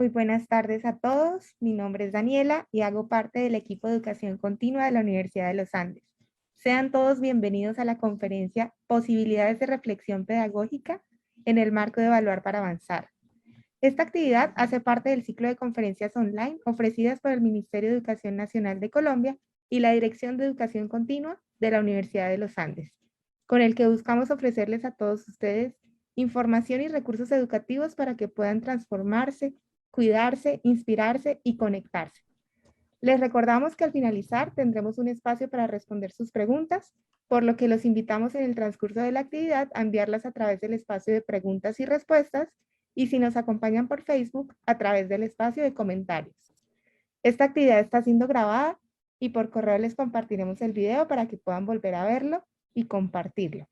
Muy buenas tardes a todos. Mi nombre es Daniela y hago parte del equipo de educación continua de la Universidad de los Andes. Sean todos bienvenidos a la conferencia Posibilidades de Reflexión Pedagógica en el marco de Evaluar para Avanzar. Esta actividad hace parte del ciclo de conferencias online ofrecidas por el Ministerio de Educación Nacional de Colombia y la Dirección de Educación Continua de la Universidad de los Andes, con el que buscamos ofrecerles a todos ustedes información y recursos educativos para que puedan transformarse, cuidarse, inspirarse y conectarse. Les recordamos que al finalizar tendremos un espacio para responder sus preguntas, por lo que los invitamos en el transcurso de la actividad a enviarlas a través del espacio de preguntas y respuestas y si nos acompañan por Facebook a través del espacio de comentarios. Esta actividad está siendo grabada y por correo les compartiremos el video para que puedan volver a verlo y compartirlo.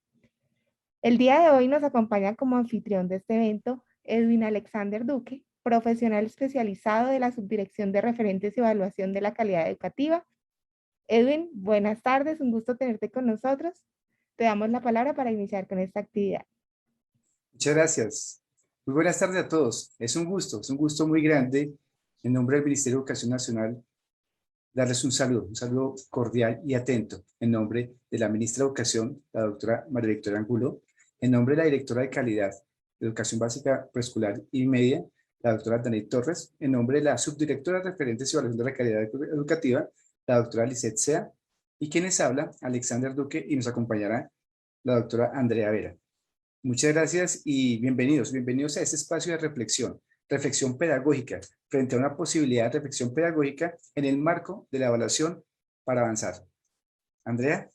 El día de hoy nos acompaña como anfitrión de este evento Edwin Alexander Duque, profesional especializado de la Subdirección de Referentes y Evaluación de la Calidad Educativa. Edwin, buenas tardes, un gusto tenerte con nosotros. Te damos la palabra para iniciar con esta actividad. Muchas gracias. Muy buenas tardes a todos. Es un gusto muy grande, en nombre del Ministerio de Educación Nacional, darles un saludo cordial y atento, en nombre de la ministra de Educación, la doctora María Victoria Angulo, en nombre de la directora de Calidad de Educación Básica, Preescolar y Media, la doctora Daniel Torres, en nombre de la subdirectora de Referentes y Evaluación de la Calidad Educativa, la doctora Lisette Sea, y quienes habla, Alexander Duque, y nos acompañará la doctora Andrea Vera. Muchas gracias y bienvenidos a este espacio de reflexión pedagógica, frente a una posibilidad de reflexión pedagógica en el marco de la evaluación para avanzar. Andrea.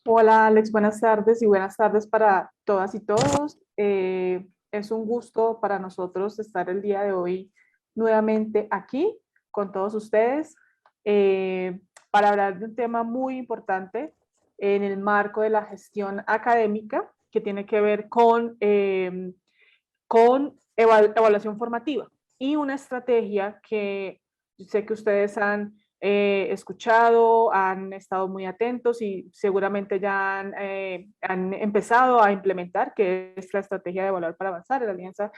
Hola Alex, buenas tardes y buenas tardes para todas y todos. Es un gusto para nosotros estar el día de hoy nuevamente aquí con todos ustedes para hablar de un tema muy importante en el marco de la gestión académica que tiene que ver con evaluación formativa y una estrategia que sé que ustedes han escuchado, han estado muy atentos y seguramente ya han empezado a implementar, que es la estrategia de evaluar para avanzar, la alianza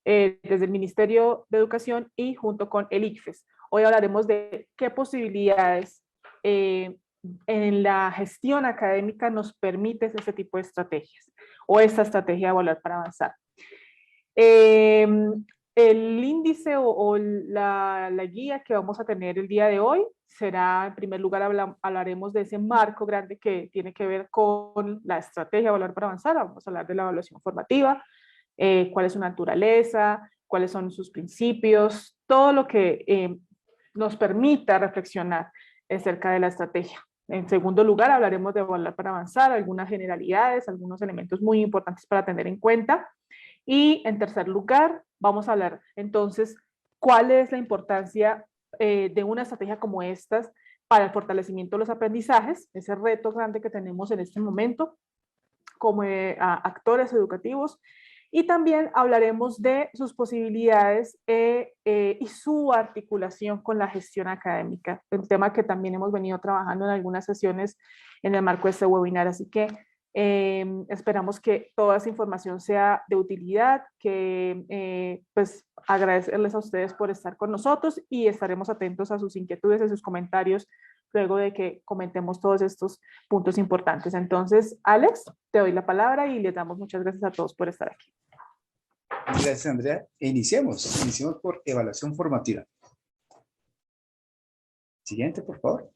desde el Ministerio de Educación y junto con el ICFES. Hoy hablaremos de qué posibilidades en la gestión académica nos permite ese tipo de estrategias o esta estrategia de evaluar para avanzar. El índice o la guía que vamos a tener el día de hoy será, en primer lugar, hablaremos de ese marco grande que tiene que ver con la estrategia de evaluar para avanzar. Vamos a hablar de la evaluación formativa, cuál es su naturaleza, cuáles son sus principios, todo lo que nos permita reflexionar acerca de la estrategia. En segundo lugar, hablaremos de evaluar para avanzar, algunas generalidades, algunos elementos muy importantes para tener en cuenta. Y en tercer lugar, vamos a hablar entonces cuál es la importancia de una estrategia como estas para el fortalecimiento de los aprendizajes, ese reto grande que tenemos en este momento como actores educativos. Y también hablaremos de sus posibilidades y su articulación con la gestión académica, un tema que también hemos venido trabajando en algunas sesiones en el marco de este webinar. Así que esperamos que toda esa información sea de utilidad, que pues agradecerles a ustedes por estar con nosotros y estaremos atentos a sus inquietudes, a sus comentarios luego de que comentemos todos estos puntos importantes. Entonces, Alex, te doy la palabra y les damos muchas gracias a todos por estar aquí. Gracias, Andrea. Iniciemos por evaluación formativa. Siguiente, por favor.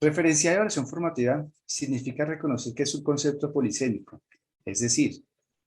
Referenciar evaluación formativa significa reconocer que es un concepto polisémico, es decir,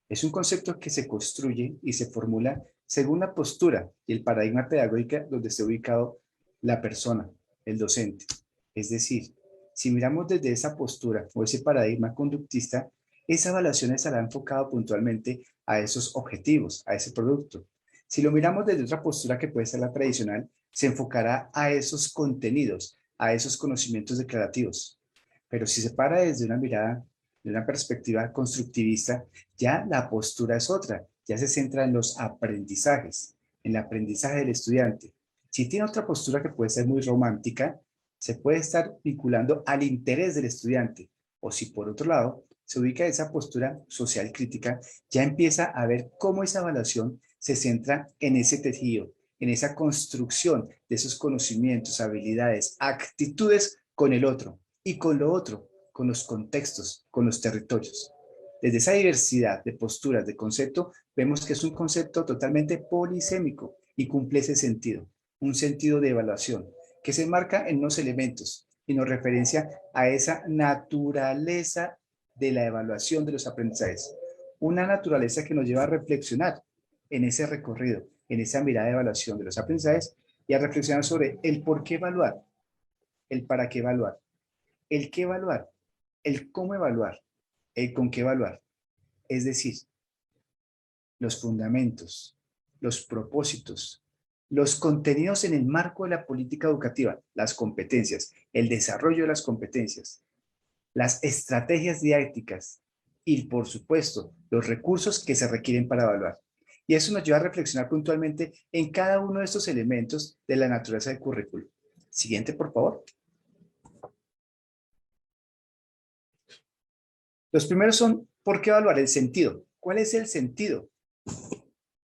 es un concepto que se construye y se formula según la postura y el paradigma pedagógico donde esté ubicado la persona, el docente. Es decir, si miramos desde esa postura o ese paradigma conductista, esa evaluación estará enfocada puntualmente a esos objetivos, a ese producto. Si lo miramos desde otra postura que puede ser la tradicional, se enfocará a esos contenidos, a esos conocimientos declarativos. Pero si se para desde una mirada, de una perspectiva constructivista, ya la postura es otra, ya se centra en los aprendizajes, en el aprendizaje del estudiante. Si tiene otra postura que puede ser muy romántica, se puede estar vinculando al interés del estudiante, o si por otro lado se ubica en esa postura social crítica, ya empieza a ver cómo esa evaluación se centra en ese tejido, en esa construcción de esos conocimientos, habilidades, actitudes con el otro y con lo otro, con los contextos, con los territorios. Desde esa diversidad de posturas, de concepto, vemos que es un concepto totalmente polisémico y cumple ese sentido, un sentido de evaluación que se enmarca en unos elementos y nos referencia a esa naturaleza de la evaluación de los aprendizajes. Una naturaleza que nos lleva a reflexionar en ese recorrido, en esa mirada de evaluación de los aprendizajes y a reflexionar sobre el por qué evaluar, el para qué evaluar, el qué evaluar, el cómo evaluar, el con qué evaluar. Es decir, los fundamentos, los propósitos, los contenidos en el marco de la política educativa, las competencias, el desarrollo de las competencias, las estrategias didácticas y, por supuesto, los recursos que se requieren para evaluar. Y eso nos lleva a reflexionar puntualmente en cada uno de estos elementos de la naturaleza del currículo. Siguiente, por favor. Los primeros son, ¿por qué evaluar? El sentido. ¿Cuál es el sentido?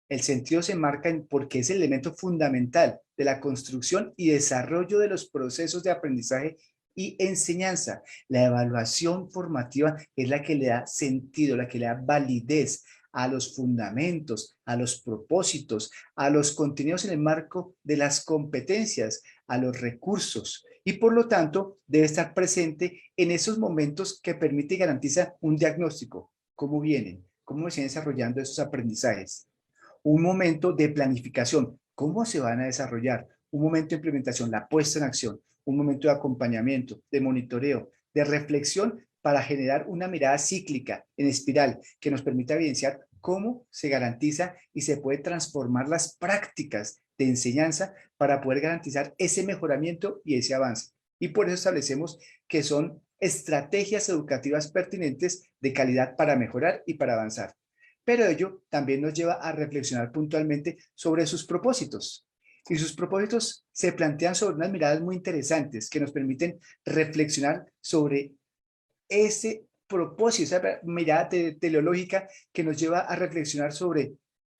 El sentido se marca en porque es el elemento fundamental de la construcción y desarrollo de los procesos de aprendizaje y enseñanza. La evaluación formativa es la que le da sentido, la que le da validez a los fundamentos, a los propósitos, a los contenidos en el marco de las competencias, a los recursos. Y por lo tanto, debe estar presente en esos momentos que permite y garantiza un diagnóstico. ¿Cómo vienen? ¿Cómo se están desarrollando esos aprendizajes? Un momento de planificación, cómo se van a desarrollar, un momento de implementación, la puesta en acción, un momento de acompañamiento, de monitoreo, de reflexión para generar una mirada cíclica en espiral que nos permita evidenciar cómo se garantiza y se puede transformar las prácticas de enseñanza para poder garantizar ese mejoramiento y ese avance. Y por eso establecemos que son estrategias educativas pertinentes de calidad para mejorar y para avanzar. Pero ello también nos lleva a reflexionar puntualmente sobre sus propósitos. Y sus propósitos se plantean sobre unas miradas muy interesantes que nos permiten reflexionar sobre ese propósito, esa mirada teleológica que nos lleva a reflexionar sobre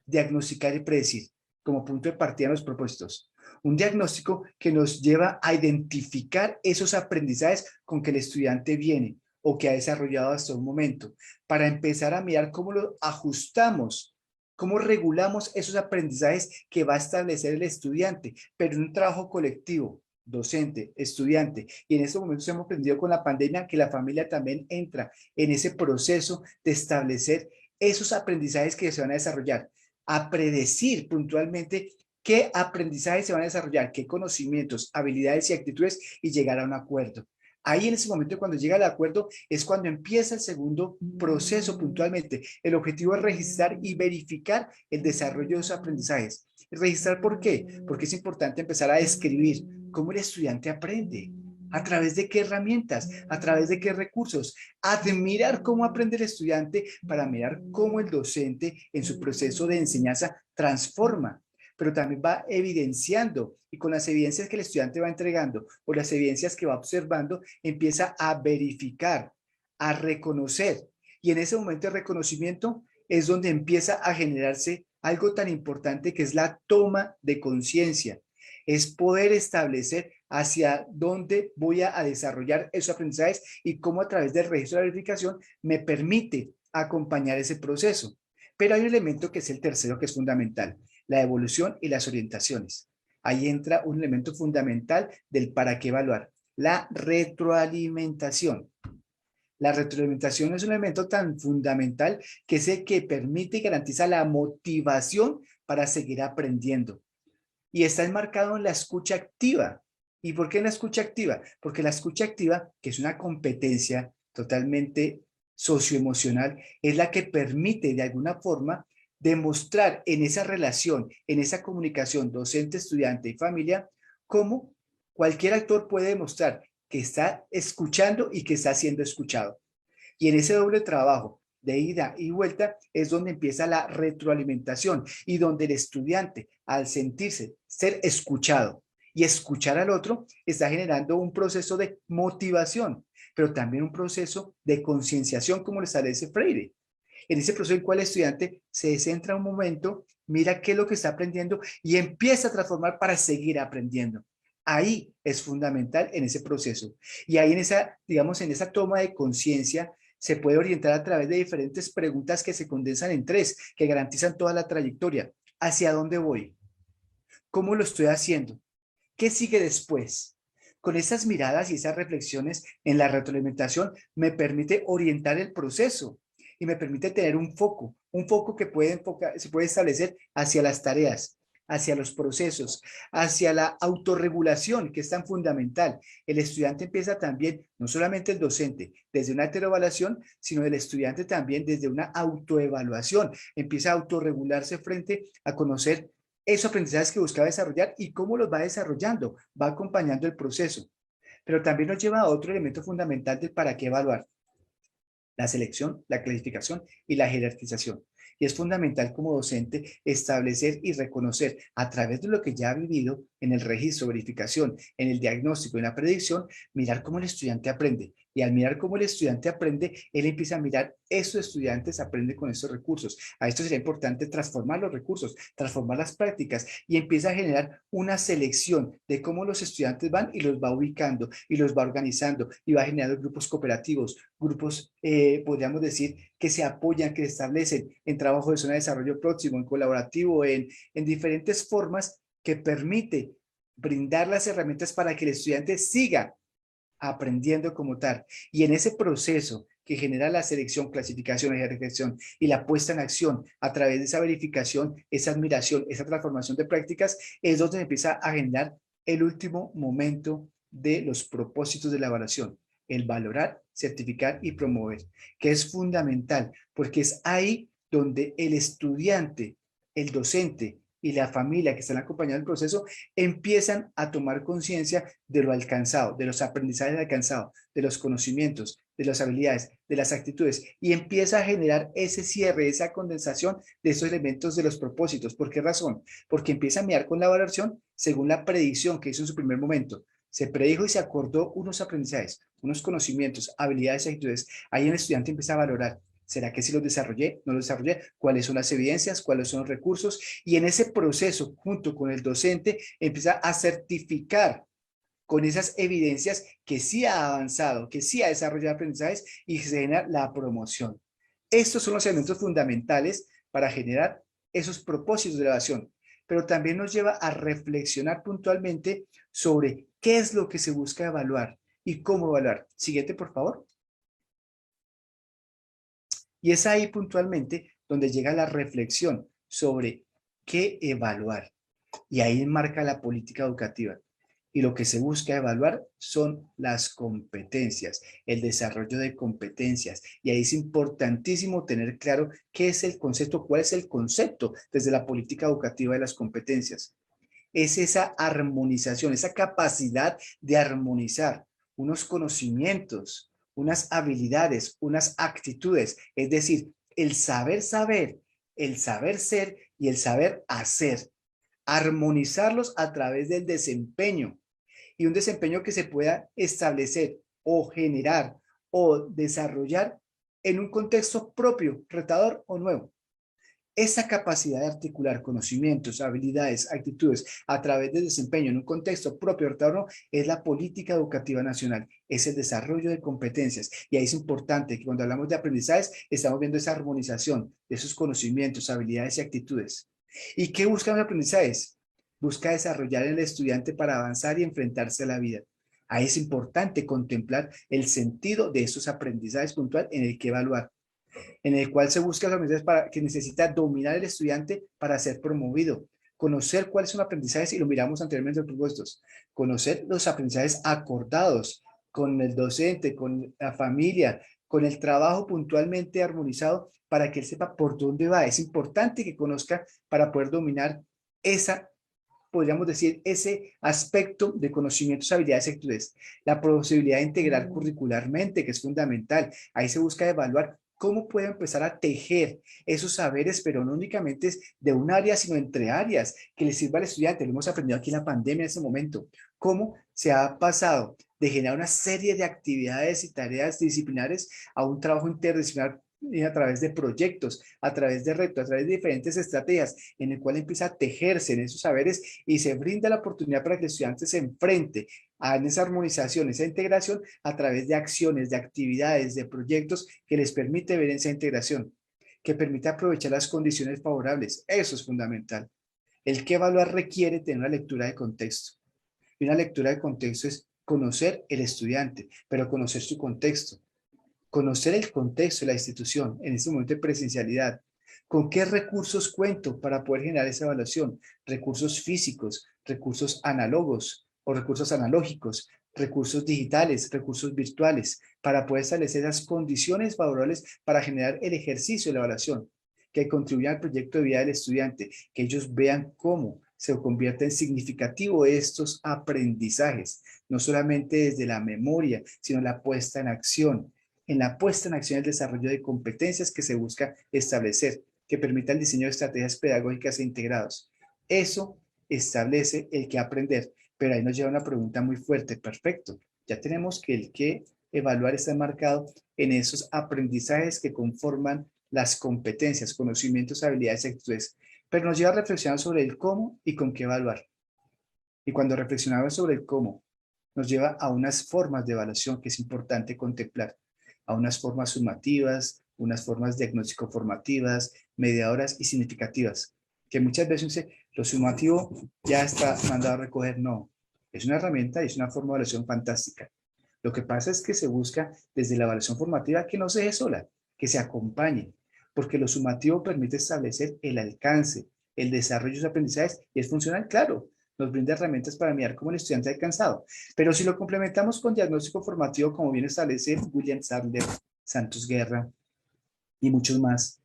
diagnosticar y predecir como punto de partida en los propósitos. Un diagnóstico que nos lleva a identificar esos aprendizajes con que el estudiante viene o que ha desarrollado hasta un momento, para empezar a mirar cómo lo ajustamos, cómo regulamos esos aprendizajes que va a establecer el estudiante, pero en un trabajo colectivo, docente, estudiante. Y en estos momentos hemos aprendido con la pandemia que la familia también entra en ese proceso de establecer esos aprendizajes que se van a desarrollar, a predecir puntualmente qué aprendizajes se van a desarrollar, qué conocimientos, habilidades y actitudes y llegar a un acuerdo. Ahí en ese momento cuando llega el acuerdo es cuando empieza el segundo proceso puntualmente. El objetivo es registrar y verificar el desarrollo de esos aprendizajes. ¿Registrar por qué? Porque es importante empezar a describir cómo el estudiante aprende, a través de qué herramientas, a través de qué recursos, admirar cómo aprende el estudiante para mirar cómo el docente en su proceso de enseñanza transforma, pero también va evidenciando y con las evidencias que el estudiante va entregando o las evidencias que va observando, empieza a verificar, a reconocer. Y en ese momento de reconocimiento es donde empieza a generarse algo tan importante que es la toma de conciencia. Es poder establecer hacia dónde voy a desarrollar esos aprendizajes y cómo a través del registro de la verificación me permite acompañar ese proceso. Pero hay un elemento que es el tercero, que es fundamental, la evolución y las orientaciones. Ahí entra un elemento fundamental del para qué evaluar, la retroalimentación. La retroalimentación es un elemento tan fundamental que es el que permite y garantiza la motivación para seguir aprendiendo. Y está enmarcado en la escucha activa. ¿Y por qué en la escucha activa? Porque la escucha activa, que es una competencia totalmente socioemocional, es la que permite de alguna forma demostrar en esa relación, en esa comunicación docente, estudiante y familia, cómo cualquier actor puede demostrar que está escuchando y que está siendo escuchado. Y en ese doble trabajo de ida y vuelta es donde empieza la retroalimentación y donde el estudiante, al sentirse ser escuchado y escuchar al otro, está generando un proceso de motivación, pero también un proceso de concienciación como lo establece Freire. En ese proceso en el cual el estudiante se centra un momento, mira qué es lo que está aprendiendo y empieza a transformar para seguir aprendiendo. Ahí es fundamental en ese proceso. Y ahí en esa, digamos, en esa toma de conciencia se puede orientar a través de diferentes preguntas que se condensan en 3, que garantizan toda la trayectoria. ¿Hacia dónde voy? ¿Cómo lo estoy haciendo? ¿Qué sigue después? Con esas miradas y esas reflexiones en la retroalimentación me permite orientar el proceso y me permite tener un foco que se puede establecer hacia las tareas, hacia los procesos, hacia la autorregulación, que es tan fundamental. El estudiante empieza también, no solamente el docente, desde una heteroevaluación, sino el estudiante también desde una autoevaluación. Empieza a autorregularse frente a conocer esos aprendizajes que buscaba desarrollar y cómo los va desarrollando, va acompañando el proceso. Pero también nos lleva a otro elemento fundamental del para qué evaluar: la selección, la clasificación y la jerarquización. Y es fundamental como docente establecer y reconocer a través de lo que ya ha vivido en el registro, verificación, en el diagnóstico, en la predicción, mirar cómo el estudiante aprende. Y al mirar cómo el estudiante aprende, él empieza a mirar, esos estudiantes aprenden con estos recursos. A esto sería importante transformar los recursos, transformar las prácticas y empieza a generar una selección de cómo los estudiantes van y los va ubicando y los va organizando y va generando grupos cooperativos, grupos, podríamos decir, que se apoyan, que se establecen en trabajo de zona de desarrollo próximo, en colaborativo, en diferentes formas que permite brindar las herramientas para que el estudiante siga aprendiendo como tal. Y en ese proceso que genera la selección, clasificación, ejecución y la puesta en acción a través de esa verificación, esa admiración, esa transformación de prácticas, es donde empieza a generar el último momento de los propósitos de la evaluación: el valorar, certificar y promover, que es fundamental porque es ahí donde el estudiante, el docente y la familia que están acompañando el proceso empiezan a tomar conciencia de lo alcanzado, de los aprendizajes alcanzados, de los conocimientos, de las habilidades, de las actitudes, y empieza a generar ese cierre, esa condensación de esos elementos de los propósitos. ¿Por qué razón? Porque empieza a mirar con la evaluación según la predicción que hizo en su primer momento. Se predijo y se acordó unos aprendizajes, unos conocimientos, habilidades y actitudes. Ahí el estudiante empieza a valorar: ¿será que sí los desarrollé? ¿No los desarrollé? ¿Cuáles son las evidencias? ¿Cuáles son los recursos? Y en ese proceso, junto con el docente, empieza a certificar con esas evidencias que sí ha avanzado, que sí ha desarrollado aprendizajes, y se genera la promoción. Estos son los elementos fundamentales para generar esos propósitos de evaluación, pero también nos lleva a reflexionar puntualmente sobre qué es lo que se busca evaluar y cómo evaluar. Siguiente, por favor. Y es ahí puntualmente donde llega la reflexión sobre qué evaluar. Y ahí enmarca la política educativa. Y lo que se busca evaluar son las competencias, el desarrollo de competencias. Y ahí es importantísimo tener claro qué es el concepto, cuál es el concepto desde la política educativa de las competencias. Es esa armonización, esa capacidad de armonizar unos conocimientos, unas habilidades, unas actitudes, es decir, el saber saber, el saber ser y el saber hacer. Armonizarlos a través del desempeño, y un desempeño que se pueda establecer o generar o desarrollar en un contexto propio, retador o nuevo. Esa capacidad de articular conocimientos, habilidades, actitudes a través del desempeño en un contexto propio, retador o no, es la política educativa nacional, es el desarrollo de competencias. Y ahí es importante que cuando hablamos de aprendizajes, estamos viendo esa armonización de esos conocimientos, habilidades y actitudes. ¿Y qué buscan los aprendizajes? Busca desarrollar el estudiante para avanzar y enfrentarse a la vida. Ahí es importante contemplar el sentido de esos aprendizajes puntual en el que evaluar, en el cual se busca los aprendizajes para que necesita dominar el estudiante para ser promovido. Conocer cuáles son los aprendizajes, y lo miramos anteriormente en los propuestos. Conocer los aprendizajes acordados con el docente, con la familia, con el trabajo puntualmente armonizado para que él sepa por dónde va. Es importante que conozca para poder dominar esa, podríamos decir, ese aspecto de conocimientos, habilidades y actitudes. La posibilidad de integrar curricularmente, que es fundamental. Ahí se busca evaluar cómo puede empezar a tejer esos saberes, pero no únicamente de un área, sino entre áreas, que le sirva al estudiante. Lo hemos aprendido aquí en la pandemia en ese momento. Cómo se ha pasado de generar una serie de actividades y tareas disciplinares a un trabajo interdisciplinar a través de proyectos, a través de retos, a través de diferentes estrategias, en el cual empieza a tejerse en esos saberes y se brinda la oportunidad para que el estudiante se enfrente a esa armonización, esa integración a través de acciones, de actividades, de proyectos que les permite ver esa integración, que permite aprovechar las condiciones favorables. Eso es fundamental. El que evaluar requiere tener una lectura de contexto. Y una lectura de contexto es conocer el estudiante, pero conocer su contexto. Conocer el contexto de la institución en este momento de presencialidad. ¿Con qué recursos cuento para poder generar esa evaluación? Recursos físicos, recursos análogos o recursos analógicos, recursos digitales, recursos virtuales, para poder establecer las condiciones favorables para generar el ejercicio de la evaluación, que contribuya al proyecto de vida del estudiante, que ellos vean cómo se convierte en significativo estos aprendizajes, no solamente desde la memoria, sino la puesta en acción. En la puesta en acción el desarrollo de competencias que se busca establecer, que permita el diseño de estrategias pedagógicas e integradas. Eso establece el que aprender, pero ahí nos lleva una pregunta muy fuerte. Perfecto, ya tenemos que el que evaluar está marcado en esos aprendizajes que conforman las competencias, conocimientos, habilidades y actitudes, pero nos lleva a reflexionar sobre el cómo y con qué evaluar. Y cuando reflexionamos sobre el cómo, nos lleva a unas formas de evaluación que es importante contemplar, a unas formas sumativas, unas formas diagnóstico-formativas, mediadoras y significativas, que muchas veces dice, lo sumativo ya está mandado a recoger. No, es una herramienta y es una forma de evaluación fantástica. Lo que pasa es que se busca desde la evaluación formativa que no se deje sola, que se acompañe, porque lo sumativo permite establecer el alcance, el desarrollo de los aprendizajes y es funcional, claro, nos brinda herramientas para mirar cómo el estudiante ha alcanzado. Pero si lo complementamos con diagnóstico formativo, como bien establece William Sadler, Santos Guerra y muchos más,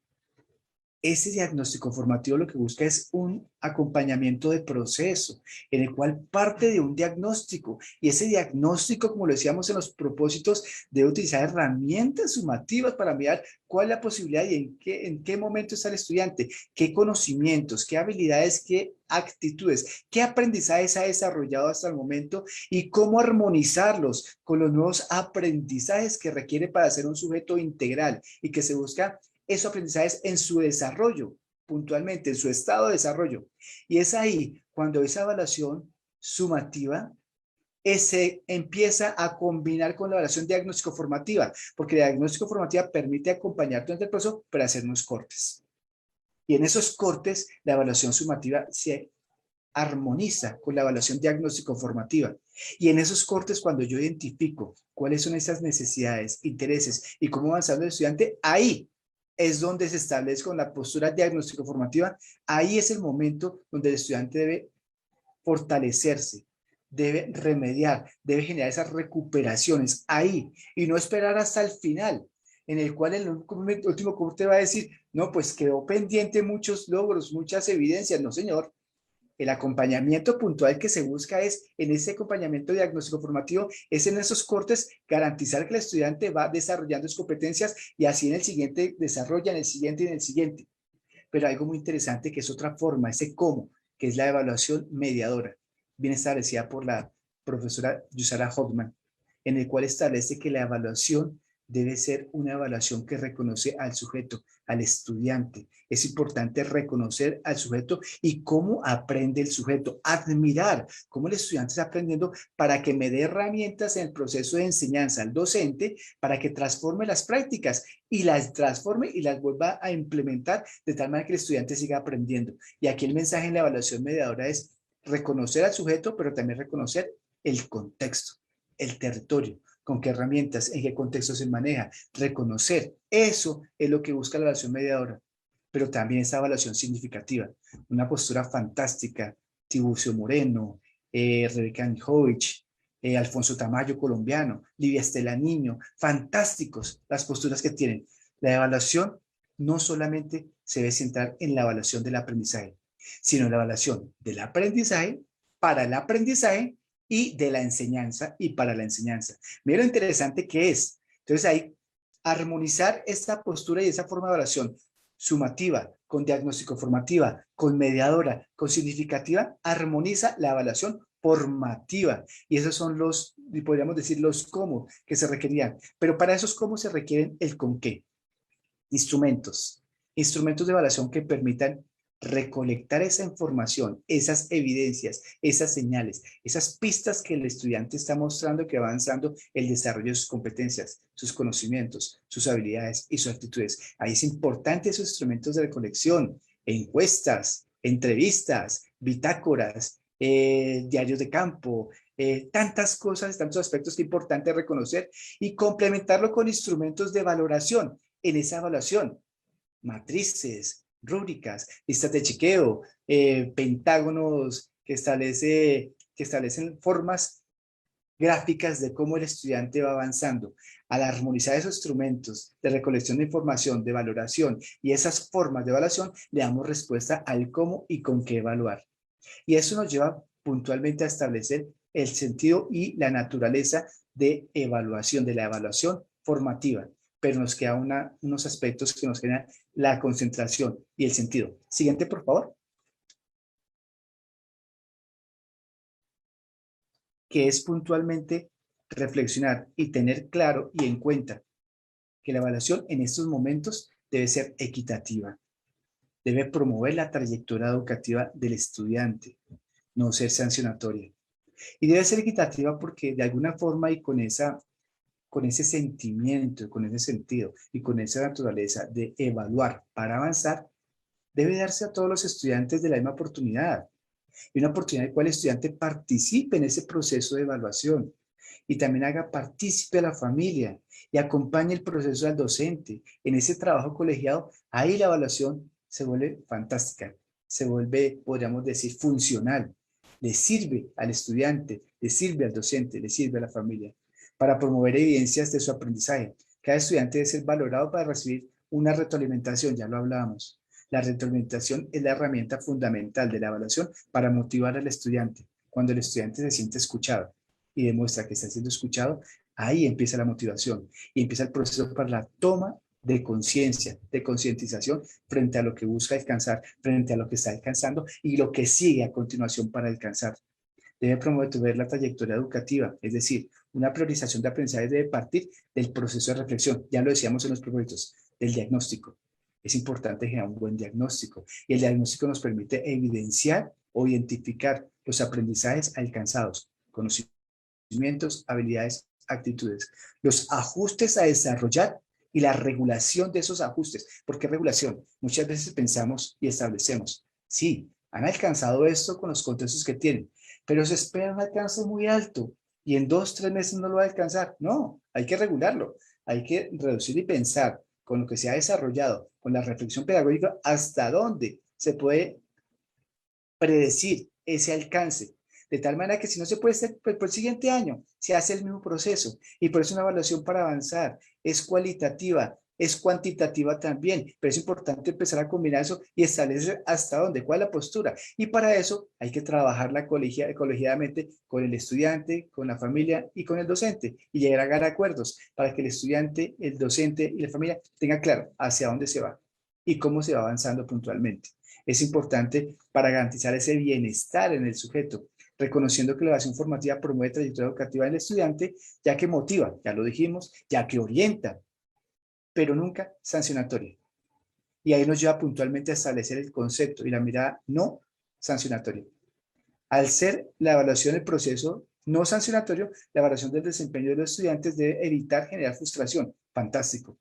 ese diagnóstico formativo lo que busca es un acompañamiento de proceso en el cual parte de un diagnóstico y ese diagnóstico, como lo decíamos en los propósitos, debe utilizar herramientas sumativas para mirar cuál es la posibilidad y en qué momento está el estudiante, qué conocimientos, qué habilidades, qué actitudes, qué aprendizajes ha desarrollado hasta el momento y cómo armonizarlos con los nuevos aprendizajes que requiere para ser un sujeto integral y que se busca esos aprendizajes en su desarrollo, puntualmente, en su estado de desarrollo. Y es ahí cuando esa evaluación sumativa se empieza a combinar con la evaluación diagnóstico formativa, porque la diagnóstico formativa permite acompañar durante el proceso, pero hacer unos cortes. Y en esos cortes, la evaluación sumativa se armoniza con la evaluación diagnóstico formativa. Y en esos cortes, cuando yo identifico cuáles son esas necesidades, intereses y cómo avanzando el estudiante, ahí es donde se establece con la postura diagnóstico formativa. Ahí es el momento donde el estudiante debe fortalecerse, debe remediar, debe generar esas recuperaciones ahí y no esperar hasta el final, en el cual el último corte va a decir, no, pues quedó pendiente muchos logros, muchas evidencias. No, señor. El acompañamiento puntual que se busca es, en ese acompañamiento diagnóstico formativo, es en esos cortes garantizar que el estudiante va desarrollando sus competencias y así en el siguiente desarrolla, en el siguiente y en el siguiente. Pero algo muy interesante que es otra forma, ese cómo, que es la evaluación mediadora, bien establecida por la profesora Yusara Hoffman, en el cual establece que la evaluación debe ser una evaluación que reconoce al sujeto, al estudiante. Es importante reconocer al sujeto y cómo aprende el sujeto, admirar cómo el estudiante está aprendiendo para que me dé herramientas en el proceso de enseñanza al docente para que transforme las prácticas y las transforme y las vuelva a implementar de tal manera que el estudiante siga aprendiendo. Y aquí el mensaje en la evaluación mediadora es reconocer al sujeto, pero también reconocer el contexto, el territorio, con qué herramientas, en qué contexto se maneja, reconocer. Eso es lo que busca la evaluación mediadora, pero también esa evaluación significativa. Una postura fantástica, Tiburcio Moreno, Rebeca Anjovich, Alfonso Tamayo, colombiano, Livia Estela Niño, fantásticos las posturas que tienen. La evaluación no solamente se debe centrar en la evaluación del aprendizaje, sino en la evaluación del aprendizaje para el aprendizaje y de la enseñanza y para la enseñanza. Mira lo interesante que es. Entonces ahí, armonizar esta postura y esa forma de evaluación sumativa, con diagnóstico formativa, con mediadora, con significativa, armoniza la evaluación formativa. Y esos son los, podríamos decir, los cómo que se requerían. Pero para esos cómo se requieren el con qué. Instrumentos. Instrumentos de evaluación que permitan recolectar esa información, esas evidencias, esas señales, esas pistas que el estudiante está mostrando que va avanzando el desarrollo de sus competencias, sus conocimientos, sus habilidades y sus actitudes. Ahí es importante esos instrumentos de recolección, encuestas, entrevistas, bitácoras, diarios de campo, tantas cosas, tantos aspectos que es importante reconocer y complementarlo con instrumentos de valoración. En esa evaluación, matrices, rúbricas, listas de chequeo, pentágonos que establecen formas gráficas de cómo el estudiante va avanzando. Al armonizar esos instrumentos de recolección de información, de valoración y esas formas de evaluación, le damos respuesta al cómo y con qué evaluar. Y eso nos lleva puntualmente a establecer el sentido y la naturaleza de evaluación, de la evaluación formativa. Pero nos quedan unos aspectos que nos generan la concentración y el sentido. Siguiente, por favor. Que es puntualmente reflexionar y tener claro y en cuenta que la evaluación en estos momentos debe ser equitativa. Debe promover la trayectoria educativa del estudiante, no ser sancionatoria. Y debe ser equitativa porque de alguna forma y con ese sentimiento, con ese sentido y con esa naturaleza de evaluar para avanzar, debe darse a todos los estudiantes de la misma oportunidad. Y una oportunidad en la cual el estudiante participe en ese proceso de evaluación y también haga partícipe a la familia y acompañe el proceso al docente. En ese trabajo colegiado, ahí la evaluación se vuelve fantástica, se vuelve, podríamos decir, funcional. Le sirve al estudiante, le sirve al docente, le sirve a la familia para promover evidencias de su aprendizaje. Cada estudiante debe ser valorado para recibir una retroalimentación, ya lo hablábamos. La retroalimentación es la herramienta fundamental de la evaluación para motivar al estudiante. Cuando el estudiante se siente escuchado y demuestra que está siendo escuchado, ahí empieza la motivación y empieza el proceso para la toma de conciencia, de concientización frente a lo que busca alcanzar, frente a lo que está alcanzando y lo que sigue a continuación para alcanzar. Debe promover la trayectoria educativa, es decir, una priorización de aprendizaje debe partir del proceso de reflexión. Ya lo decíamos en los propósitos, del diagnóstico. Es importante generar un buen diagnóstico y el diagnóstico nos permite evidenciar o identificar los aprendizajes alcanzados, conocimientos, habilidades, actitudes, los ajustes a desarrollar y la regulación de esos ajustes. ¿Por qué regulación? Muchas veces pensamos y establecemos, sí, han alcanzado esto con los contextos que tienen, pero se espera un alcance muy alto y en 2 o 3 meses no lo va a alcanzar. No, hay que regularlo, hay que reducir y pensar con lo que se ha desarrollado, con la reflexión pedagógica, hasta dónde se puede predecir ese alcance. De tal manera que si no se puede hacer, pues por el siguiente año se hace el mismo proceso. Y por eso una evaluación para avanzar es cualitativa, es cuantitativa también, pero es importante empezar a combinar eso y establecer hasta dónde, cuál es la postura. Y para eso hay que trabajarla colegiadamente con el estudiante, con la familia y con el docente y llegar a acuerdos para que el estudiante, el docente y la familia tengan claro hacia dónde se va y cómo se va avanzando puntualmente. Es importante para garantizar ese bienestar en el sujeto, reconociendo que la evaluación formativa promueve trayectoria educativa del estudiante, ya que motiva, ya lo dijimos, ya que orienta, pero nunca sancionatoria. Y ahí nos lleva puntualmente a establecer el concepto y la mirada no sancionatoria. Al ser la evaluación del proceso no sancionatorio, la evaluación del desempeño de los estudiantes debe evitar generar frustración. Fantástico.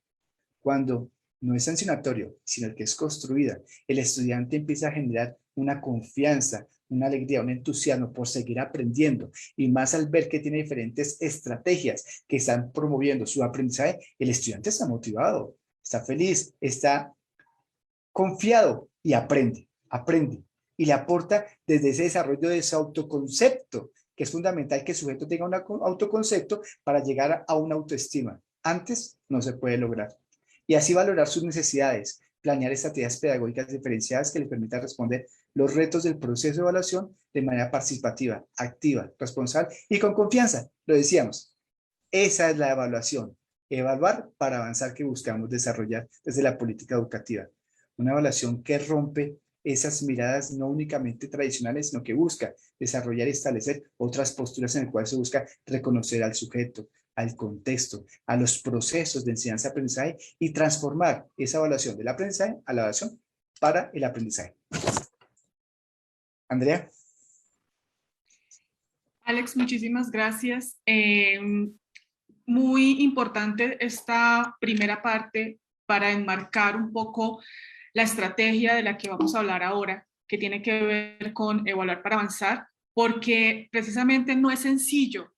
Cuando no es sancionatorio, sino el que es construida, el estudiante empieza a generar una confianza, una alegría, un entusiasmo por seguir aprendiendo y más al ver que tiene diferentes estrategias que están promoviendo su aprendizaje, el estudiante está motivado, está feliz, está confiado y aprende y le aporta desde ese desarrollo de ese autoconcepto, que es fundamental que el sujeto tenga un autoconcepto para llegar a una autoestima. Antes no se puede lograr. Y así valorar sus necesidades, planear estrategias pedagógicas diferenciadas que le permitan responder los retos del proceso de evaluación de manera participativa, activa, responsable y con confianza. Lo decíamos, esa es la evaluación. Evaluar para avanzar que buscamos desarrollar desde la política educativa. Una evaluación que rompe esas miradas no únicamente tradicionales, sino que busca desarrollar y establecer otras posturas en las cuales se busca reconocer al sujeto, al contexto, a los procesos de enseñanza-aprendizaje y transformar esa evaluación del aprendizaje a la evaluación para el aprendizaje. Andrea. Alex, muchísimas gracias. Muy importante esta primera parte para enmarcar un poco la estrategia de la que vamos a hablar ahora, que tiene que ver con evaluar para avanzar, porque precisamente no es sencillo,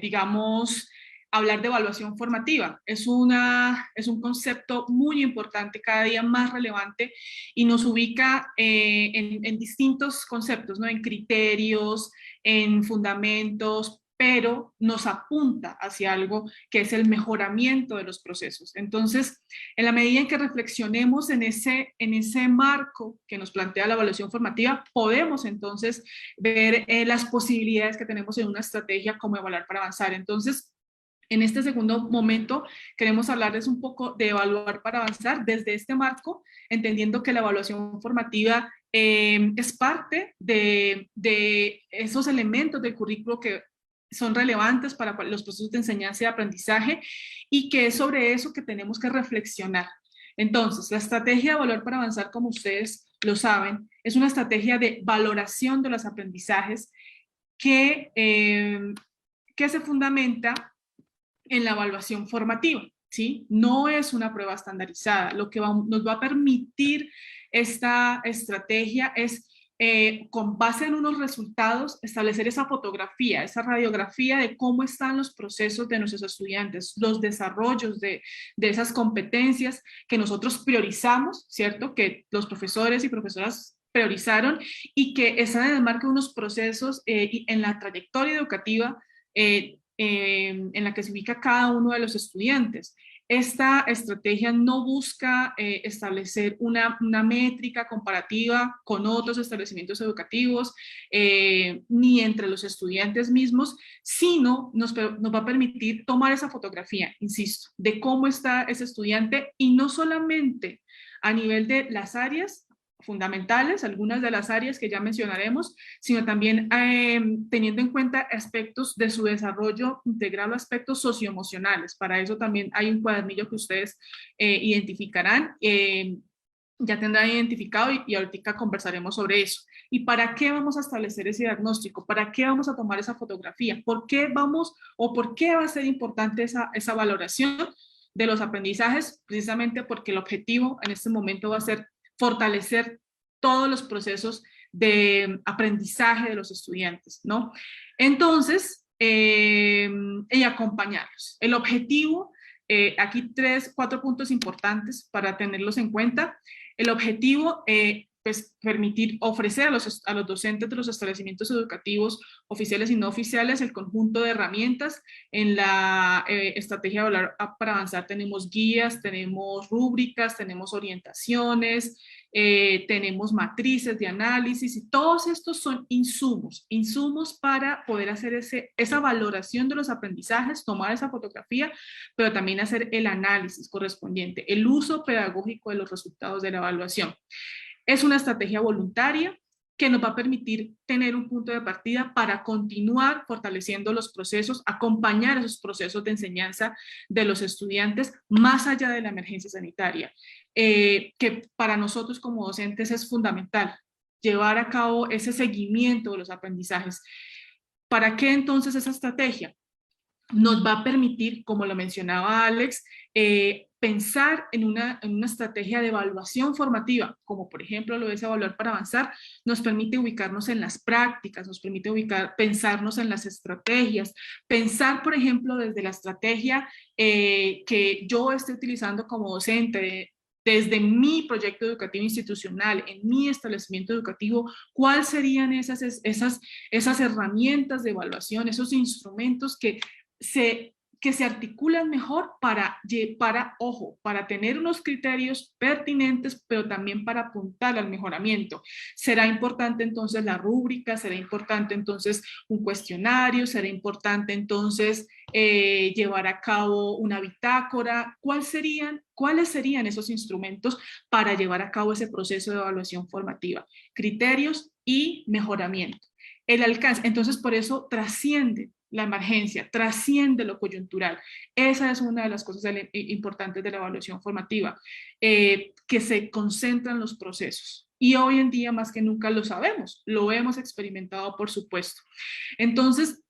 digamos, hablar de evaluación formativa. Es un concepto muy importante, cada día más relevante, y nos ubica en distintos conceptos, ¿no? En criterios, en fundamentos, pero nos apunta hacia algo que es el mejoramiento de los procesos. Entonces, en la medida en que reflexionemos en ese marco que nos plantea la evaluación formativa, podemos entonces ver las posibilidades que tenemos en una estrategia como evaluar para avanzar. Entonces, en este segundo momento queremos hablarles un poco de evaluar para avanzar desde este marco, entendiendo que la evaluación formativa es parte de esos elementos del currículo que son relevantes para los procesos de enseñanza y aprendizaje, y que es sobre eso que tenemos que reflexionar. Entonces, la estrategia de evaluar para avanzar, como ustedes lo saben, es una estrategia de valoración de los aprendizajes que se fundamenta en la evaluación formativa, ¿sí? No es una prueba estandarizada. Lo que nos va a permitir esta estrategia es, con base en unos resultados, establecer esa fotografía, esa radiografía de cómo están los procesos de nuestros estudiantes, los desarrollos de esas competencias que nosotros priorizamos, ¿cierto? Que los profesores y profesoras priorizaron y que están en el marco de unos procesos en la trayectoria educativa en la que se ubica cada uno de los estudiantes. Esta estrategia no busca establecer una métrica comparativa con otros establecimientos educativos, ni entre los estudiantes mismos, sino nos va a permitir tomar esa fotografía, insisto, de cómo está ese estudiante, y no solamente a nivel de las áreas fundamentales, algunas de las áreas que ya mencionaremos, sino también teniendo en cuenta aspectos de su desarrollo integral o aspectos socioemocionales. Para eso también hay un cuadernillo que ustedes identificarán, ya tendrán identificado, y ahorita conversaremos sobre eso. ¿Y para qué vamos a establecer ese diagnóstico? ¿Para qué vamos a tomar esa fotografía? ¿Por qué por qué va a ser importante esa valoración de los aprendizajes? Precisamente porque el objetivo en este momento va a ser fortalecer todos los procesos de aprendizaje de los estudiantes, ¿no? Entonces, y acompañarlos. El objetivo, aquí 4 puntos importantes para tenerlos en cuenta. El objetivo, pues permitir ofrecer a los docentes de los establecimientos educativos oficiales y no oficiales el conjunto de herramientas. En la estrategia de evaluar para avanzar tenemos guías, tenemos rúbricas, tenemos orientaciones, tenemos matrices de análisis, y todos estos son insumos para poder hacer esa valoración de los aprendizajes, tomar esa fotografía, pero también hacer el análisis correspondiente, el uso pedagógico de los resultados de la evaluación. Es una estrategia voluntaria que nos va a permitir tener un punto de partida para continuar fortaleciendo los procesos, acompañar esos procesos de enseñanza de los estudiantes más allá de la emergencia sanitaria, que para nosotros como docentes es fundamental llevar a cabo ese seguimiento de los aprendizajes. ¿Para qué entonces esa estrategia? Nos va a permitir, como lo mencionaba Alex, pensar en una estrategia de evaluación formativa, como por ejemplo lo es evaluar para avanzar. Nos permite ubicarnos en las prácticas, nos permite pensarnos en las estrategias, pensar por ejemplo desde la estrategia que yo esté utilizando como docente, desde mi proyecto educativo institucional, en mi establecimiento educativo, cuáles serían esas herramientas de evaluación, esos instrumentos que se que se articulan mejor ojo, para tener unos criterios pertinentes, pero también para apuntar al mejoramiento. Será importante entonces la rúbrica, será importante entonces un cuestionario, será importante entonces llevar a cabo una bitácora. ¿Cuáles serían esos instrumentos para llevar a cabo ese proceso de evaluación formativa? Criterios y mejoramiento. El alcance, entonces por eso trasciende la emergencia, trasciende lo coyuntural. Esa es una de las cosas importantes de la evaluación formativa, que se concentran los procesos. Y hoy en día más que nunca lo sabemos, lo hemos experimentado, por supuesto. Entonces,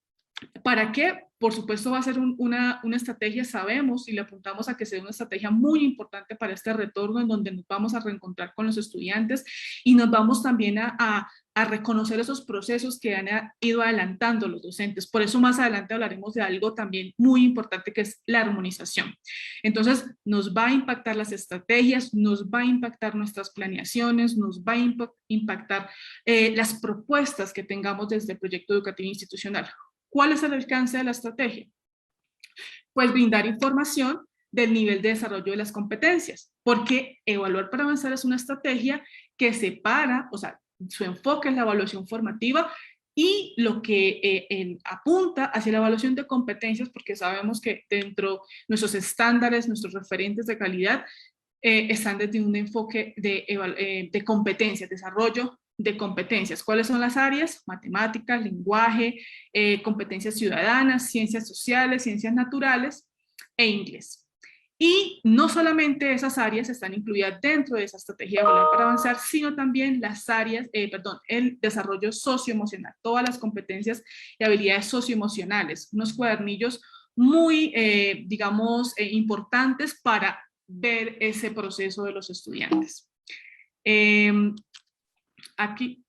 ¿para qué? Por supuesto va a ser una estrategia, sabemos, y le apuntamos a que sea una estrategia muy importante para este retorno, en donde nos vamos a reencontrar con los estudiantes y nos vamos también a reconocer esos procesos que han ido adelantando los docentes. Por eso más adelante hablaremos de algo también muy importante, que es la armonización. Entonces nos va a impactar las estrategias, nos va a impactar nuestras planeaciones, nos va a impactar las propuestas que tengamos desde el proyecto educativo institucional. ¿Cuál es el alcance de la estrategia? Pues brindar información del nivel de desarrollo de las competencias, porque Evaluar para Avanzar es una estrategia que separa, o sea, su enfoque es la evaluación formativa y lo que apunta hacia la evaluación de competencias, porque sabemos que dentro de nuestros estándares, nuestros referentes de calidad, están desde un enfoque de competencias, desarrollo de competencias. ¿Cuáles son las áreas? Matemáticas, lenguaje, competencias ciudadanas, ciencias sociales, ciencias naturales e inglés. Y no solamente esas áreas están incluidas dentro de esa estrategia de Evaluar para Avanzar, sino también las áreas, el desarrollo socioemocional, todas las competencias y habilidades socioemocionales, unos cuadernillos muy, importantes para ver ese proceso de los estudiantes. Aquí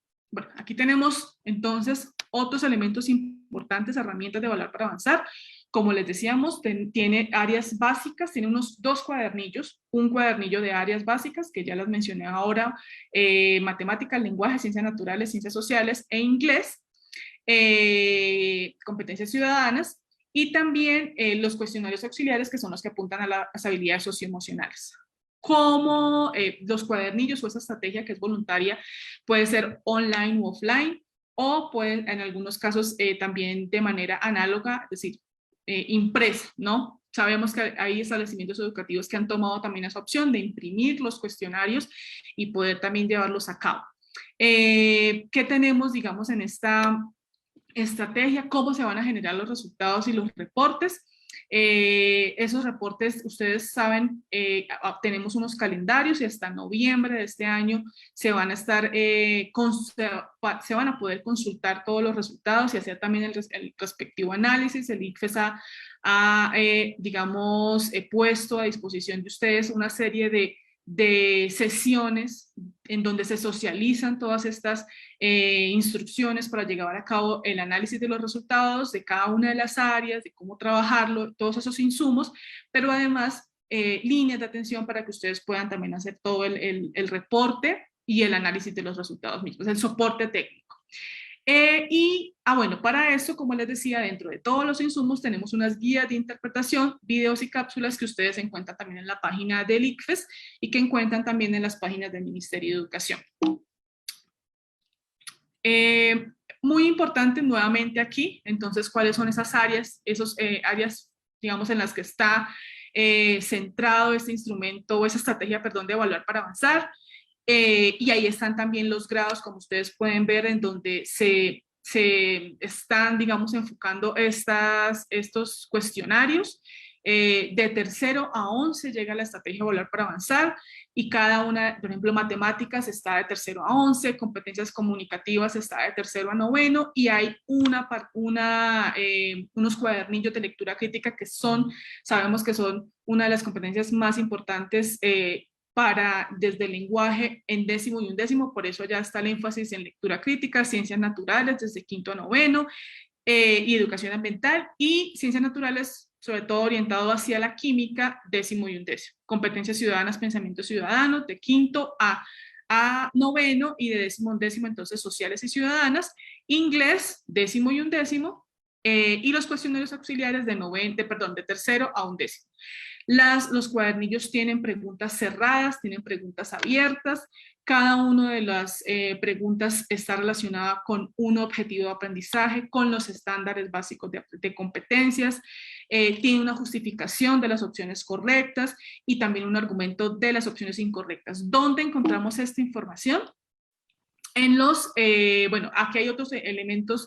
tenemos entonces otros elementos importantes, herramientas de Evaluar para Avanzar. Como les decíamos, tiene áreas básicas, tiene unos 2 cuadernillos, un cuadernillo de áreas básicas, que ya las mencioné ahora, matemáticas, lenguaje, ciencias naturales, ciencias sociales e inglés, competencias ciudadanas, y también los cuestionarios auxiliares, que son los que apuntan a las habilidades socioemocionales. Como los cuadernillos o esa estrategia que es voluntaria puede ser online u offline, o pueden en algunos casos también de manera análoga, es decir, impresa, ¿no? Sabemos que hay establecimientos educativos que han tomado también esa opción de imprimir los cuestionarios y poder también llevarlos a cabo. ¿Qué tenemos, digamos, en esta estrategia? ¿Cómo se van a generar los resultados y los reportes? Esos reportes, ustedes saben, tenemos unos calendarios y hasta noviembre de este año se van a estar, se van a poder consultar todos los resultados y hacer también el respectivo análisis. El ICFES ha puesto a disposición de ustedes una serie de sesiones en donde se socializan todas estas instrucciones para llevar a cabo el análisis de los resultados de cada una de las áreas, de cómo trabajarlo, todos esos insumos, pero además líneas de atención para que ustedes puedan también hacer todo el reporte y el análisis de los resultados mismos, el soporte técnico. Para eso, como les decía, dentro de todos los insumos tenemos unas guías de interpretación, videos y cápsulas que ustedes encuentran también en la página del ICFES y que encuentran también en las páginas del Ministerio de Educación. Muy importante nuevamente aquí, entonces, ¿cuáles son esas áreas? Áreas, digamos, en las que está centrado este instrumento o esa estrategia, de Evaluar para Avanzar. Y ahí están también los grados, como ustedes pueden ver, en donde se están, digamos, enfocando estos cuestionarios. De 3º a 11 llega la estrategia Evaluar para Avanzar y cada una, por ejemplo, matemáticas está de 3º a 11, competencias comunicativas está de 3º a 9º y hay unos cuadernillos de lectura crítica que sabemos que son una de las competencias más importantes desde el lenguaje en 10º y 11º, por eso ya está el énfasis en lectura crítica, ciencias naturales desde 5º a 9º, y educación ambiental y ciencias naturales, sobre todo orientado hacia la química, 10º y 11º. Competencias ciudadanas, pensamiento ciudadano, de 5º a 9º y de 10º a 11º, entonces sociales y ciudadanas. Inglés, 10º y 11º, y los cuestionarios auxiliares de tercero a undécimo. Los cuadernillos tienen preguntas cerradas, tienen preguntas abiertas. Cada una de las preguntas está relacionada con un objetivo de aprendizaje, con los estándares básicos de competencias, tiene una justificación de las opciones correctas y también un argumento de las opciones incorrectas. ¿Dónde encontramos esta información? Bueno, aquí hay otros elementos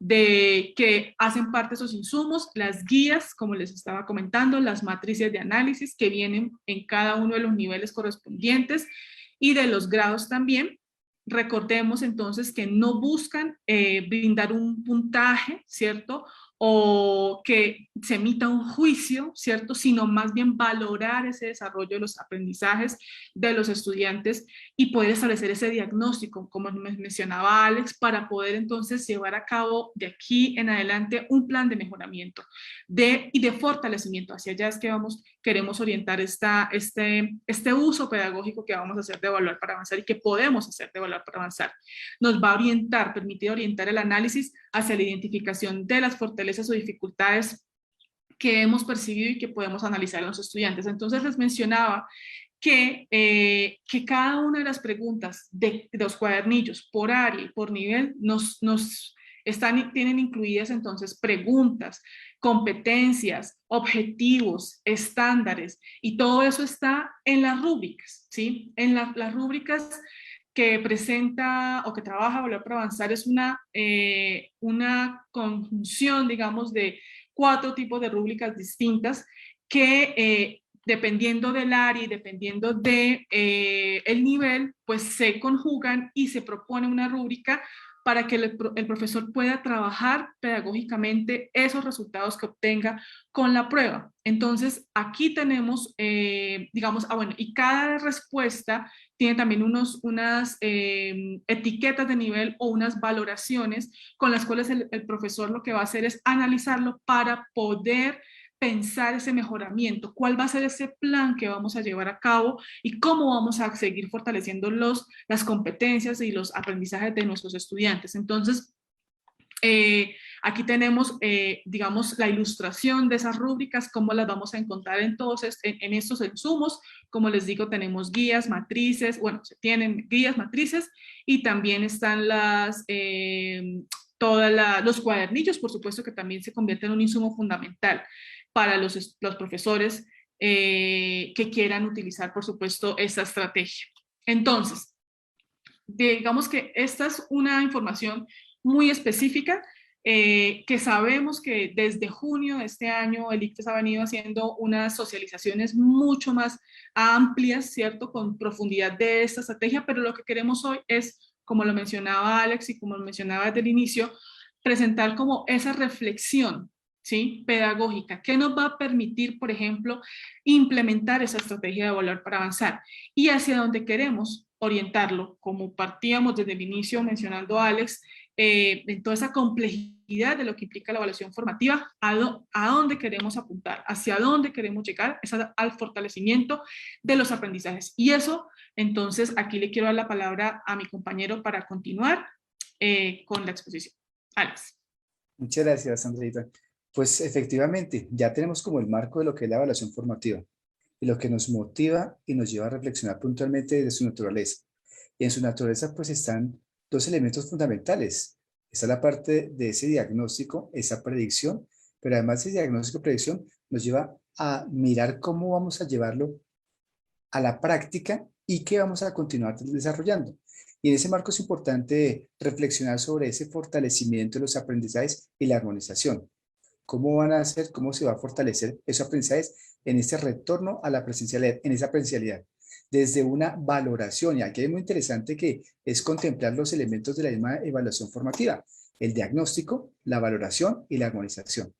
que hacen parte de esos insumos, las guías, como les estaba comentando, las matrices de análisis que vienen en cada uno de los niveles correspondientes y de los grados también. Recordemos entonces que no buscan brindar un puntaje, ¿cierto? O que se emita un juicio, ¿cierto? Sino más bien valorar ese desarrollo de los aprendizajes de los estudiantes y poder establecer ese diagnóstico, como mencionaba Alex, para poder entonces llevar a cabo de aquí en adelante un plan de mejoramiento y de fortalecimiento. Hacia allá es que queremos orientar este uso pedagógico que vamos a hacer de Evaluar para Avanzar y que podemos hacer de Evaluar para Avanzar. Nos va a permitir orientar el análisis hacia la identificación de las fortalezas o dificultades que hemos percibido y que podemos analizar en los estudiantes. Entonces les mencionaba que cada una de las preguntas de los cuadernillos por área y por nivel tienen incluidas entonces preguntas, competencias, objetivos, estándares, y todo eso está en las rúbricas, ¿sí? En las rúbricas que presenta o que trabaja Evaluar para Avanzar es una conjunción, digamos, de 4 tipos de rúbricas distintas que dependiendo del área y dependiendo de el nivel, pues se conjugan y se propone una rúbrica para que el profesor pueda trabajar pedagógicamente esos resultados que obtenga con la prueba. Entonces, aquí tenemos, digamos, bueno, y cada respuesta tiene también unas etiquetas de nivel o unas valoraciones con las cuales el profesor lo que va a hacer es analizarlo para poder pensar ese mejoramiento, cuál va a ser ese plan que vamos a llevar a cabo y cómo vamos a seguir fortaleciendo las competencias y los aprendizajes de nuestros estudiantes. Entonces, aquí tenemos, digamos, la ilustración de esas rúbricas, cómo las vamos a encontrar entonces en estos insumos. Como les digo, tenemos guías, matrices, bueno, se tienen guías, matrices, y también están los cuadernillos, por supuesto, que también se convierten en un insumo fundamental para los profesores que quieran utilizar, por supuesto, esta estrategia. Entonces, digamos que esta es una información muy específica que sabemos que desde junio de este año el ICFES ha venido haciendo unas socializaciones mucho más amplias, ¿cierto? Con profundidad de esta estrategia, pero lo que queremos hoy es, como lo mencionaba Alex y como lo mencionaba desde el inicio, presentar como esa reflexión, ¿sí? Pedagógica, que nos va a permitir, por ejemplo, implementar esa estrategia de Evaluar para Avanzar y hacia donde queremos orientarlo, como partíamos desde el inicio mencionando a Alex, en toda esa complejidad de lo que implica la evaluación formativa, a dónde queremos apuntar, hacia dónde queremos llegar, es al fortalecimiento de los aprendizajes. Y eso, entonces, aquí le quiero dar la palabra a mi compañero para continuar con la exposición. Alex. Muchas gracias, Andreita. Pues efectivamente, ya tenemos como el marco de lo que es la evaluación formativa y lo que nos motiva y nos lleva a reflexionar puntualmente de su naturaleza. Y en su naturaleza pues están 2 elementos fundamentales. Está la parte de ese diagnóstico, esa predicción, pero además ese diagnóstico y predicción nos lleva a mirar cómo vamos a llevarlo a la práctica y qué vamos a continuar desarrollando. Y en ese marco es importante reflexionar sobre ese fortalecimiento de los aprendizajes y la armonización. ¿Cómo van a hacer, cómo se va a fortalecer esos aprendizajes en este retorno a la presencialidad, en esa presencialidad? Desde una valoración, y aquí es muy interesante que es contemplar los elementos de la misma evaluación formativa, el diagnóstico, la valoración y la armonización.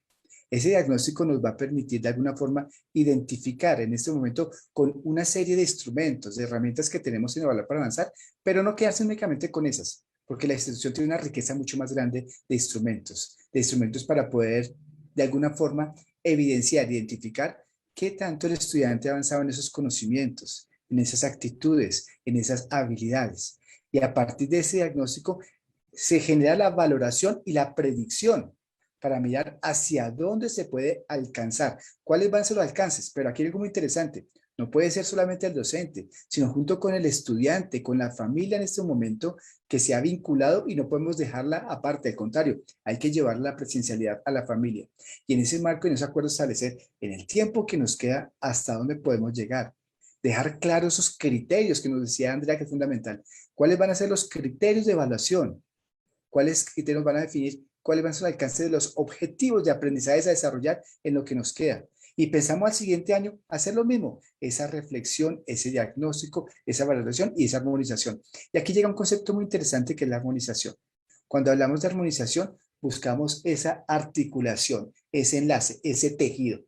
Ese diagnóstico nos va a permitir de alguna forma identificar en este momento con una serie de instrumentos, de herramientas que tenemos en Evaluar para Avanzar, pero no quedarse únicamente con esas, porque la institución tiene una riqueza mucho más grande de instrumentos para poder de alguna forma evidenciar, identificar qué tanto el estudiante ha avanzado en esos conocimientos, en esas actitudes, en esas habilidades. Y a partir de ese diagnóstico se genera la valoración y la predicción para mirar hacia dónde se puede alcanzar, cuáles van a ser los alcances. Pero aquí hay algo muy interesante. No puede ser solamente el docente, sino junto con el estudiante, con la familia en este momento que se ha vinculado y no podemos dejarla aparte. Al contrario, hay que llevar la presencialidad a la familia. Y en ese marco, en ese acuerdo, establecer en el tiempo que nos queda hasta dónde podemos llegar. Dejar claros esos criterios que nos decía Andrea, que es fundamental. ¿Cuáles van a ser los criterios de evaluación? ¿Cuáles criterios van a definir cuáles van a ser los alcances de los objetivos de aprendizaje a desarrollar en lo que nos queda? Y pensamos al siguiente año hacer lo mismo, esa reflexión, ese diagnóstico, esa valoración y esa armonización. Y aquí llega un concepto muy interesante que es la armonización. Cuando hablamos de armonización, buscamos esa articulación, ese enlace, ese tejido.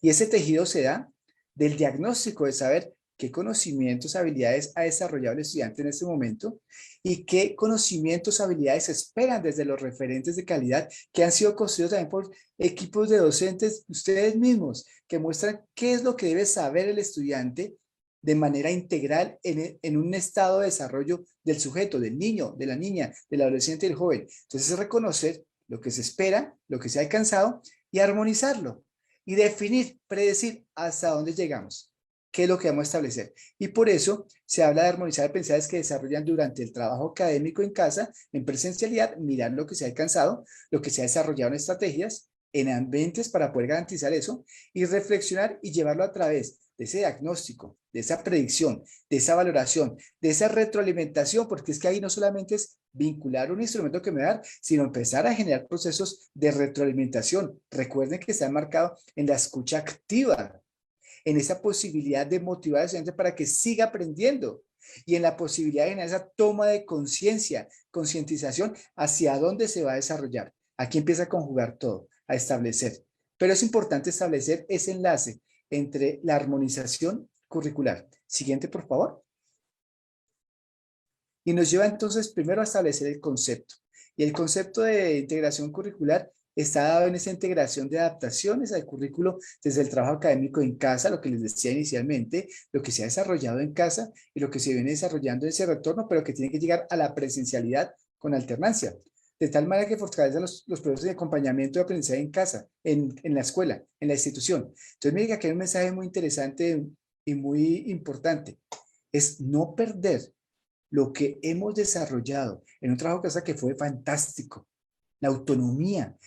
Y ese tejido se da del diagnóstico de saber qué conocimientos, habilidades ha desarrollado el estudiante en este momento y qué conocimientos, habilidades esperan desde los referentes de calidad que han sido construidos también por equipos de docentes, ustedes mismos, que muestran qué es lo que debe saber el estudiante de manera integral en un estado de desarrollo del sujeto, del niño, de la niña, del adolescente y del joven. Entonces es reconocer lo que se espera, lo que se ha alcanzado y armonizarlo y definir, predecir hasta dónde llegamos, qué es lo que vamos a establecer. Y por eso se habla de armonizar aprendizajes que desarrollan durante el trabajo académico en casa, en presencialidad, mirar lo que se ha alcanzado, lo que se ha desarrollado en estrategias, en ambientes para poder garantizar eso y reflexionar y llevarlo a través de ese diagnóstico, de esa predicción, de esa valoración, de esa retroalimentación, porque es que ahí no solamente es vincular un instrumento que me da, sino empezar a generar procesos de retroalimentación. Recuerden que está marcado en la escucha activa, en esa posibilidad de motivar al estudiante para que siga aprendiendo y en la posibilidad de generar esa toma de conciencia, concientización hacia dónde se va a desarrollar. Aquí empieza a conjugar todo, a establecer. Pero es importante establecer ese enlace entre la armonización curricular. Siguiente, por favor. Y nos lleva entonces primero a establecer el concepto. Y el concepto de integración curricular está dado en esa integración de adaptaciones al currículo desde el trabajo académico en casa, lo que les decía inicialmente, lo que se ha desarrollado en casa y lo que se viene desarrollando en ese retorno, pero que tiene que llegar a la presencialidad con alternancia. De tal manera que fortalece los procesos de acompañamiento de aprendizaje en casa, en la escuela, en la institución. Entonces, mire que aquí hay un mensaje muy interesante y muy importante. Es no perder lo que hemos desarrollado en un trabajo de casa que fue fantástico. La autonomía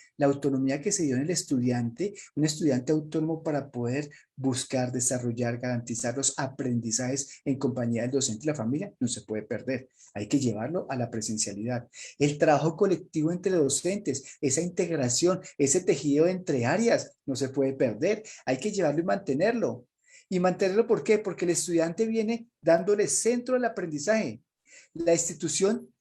que se dio en el estudiante, un estudiante autónomo para poder buscar, desarrollar, garantizar los aprendizajes en compañía del docente y la familia, no se puede perder. Hay que llevarlo a la presencialidad. El trabajo colectivo entre docentes, esa integración, ese tejido entre áreas, no se puede perder. Hay que llevarlo y mantenerlo. ¿Y mantenerlo por qué? Porque el estudiante viene dándole centro al aprendizaje. La institución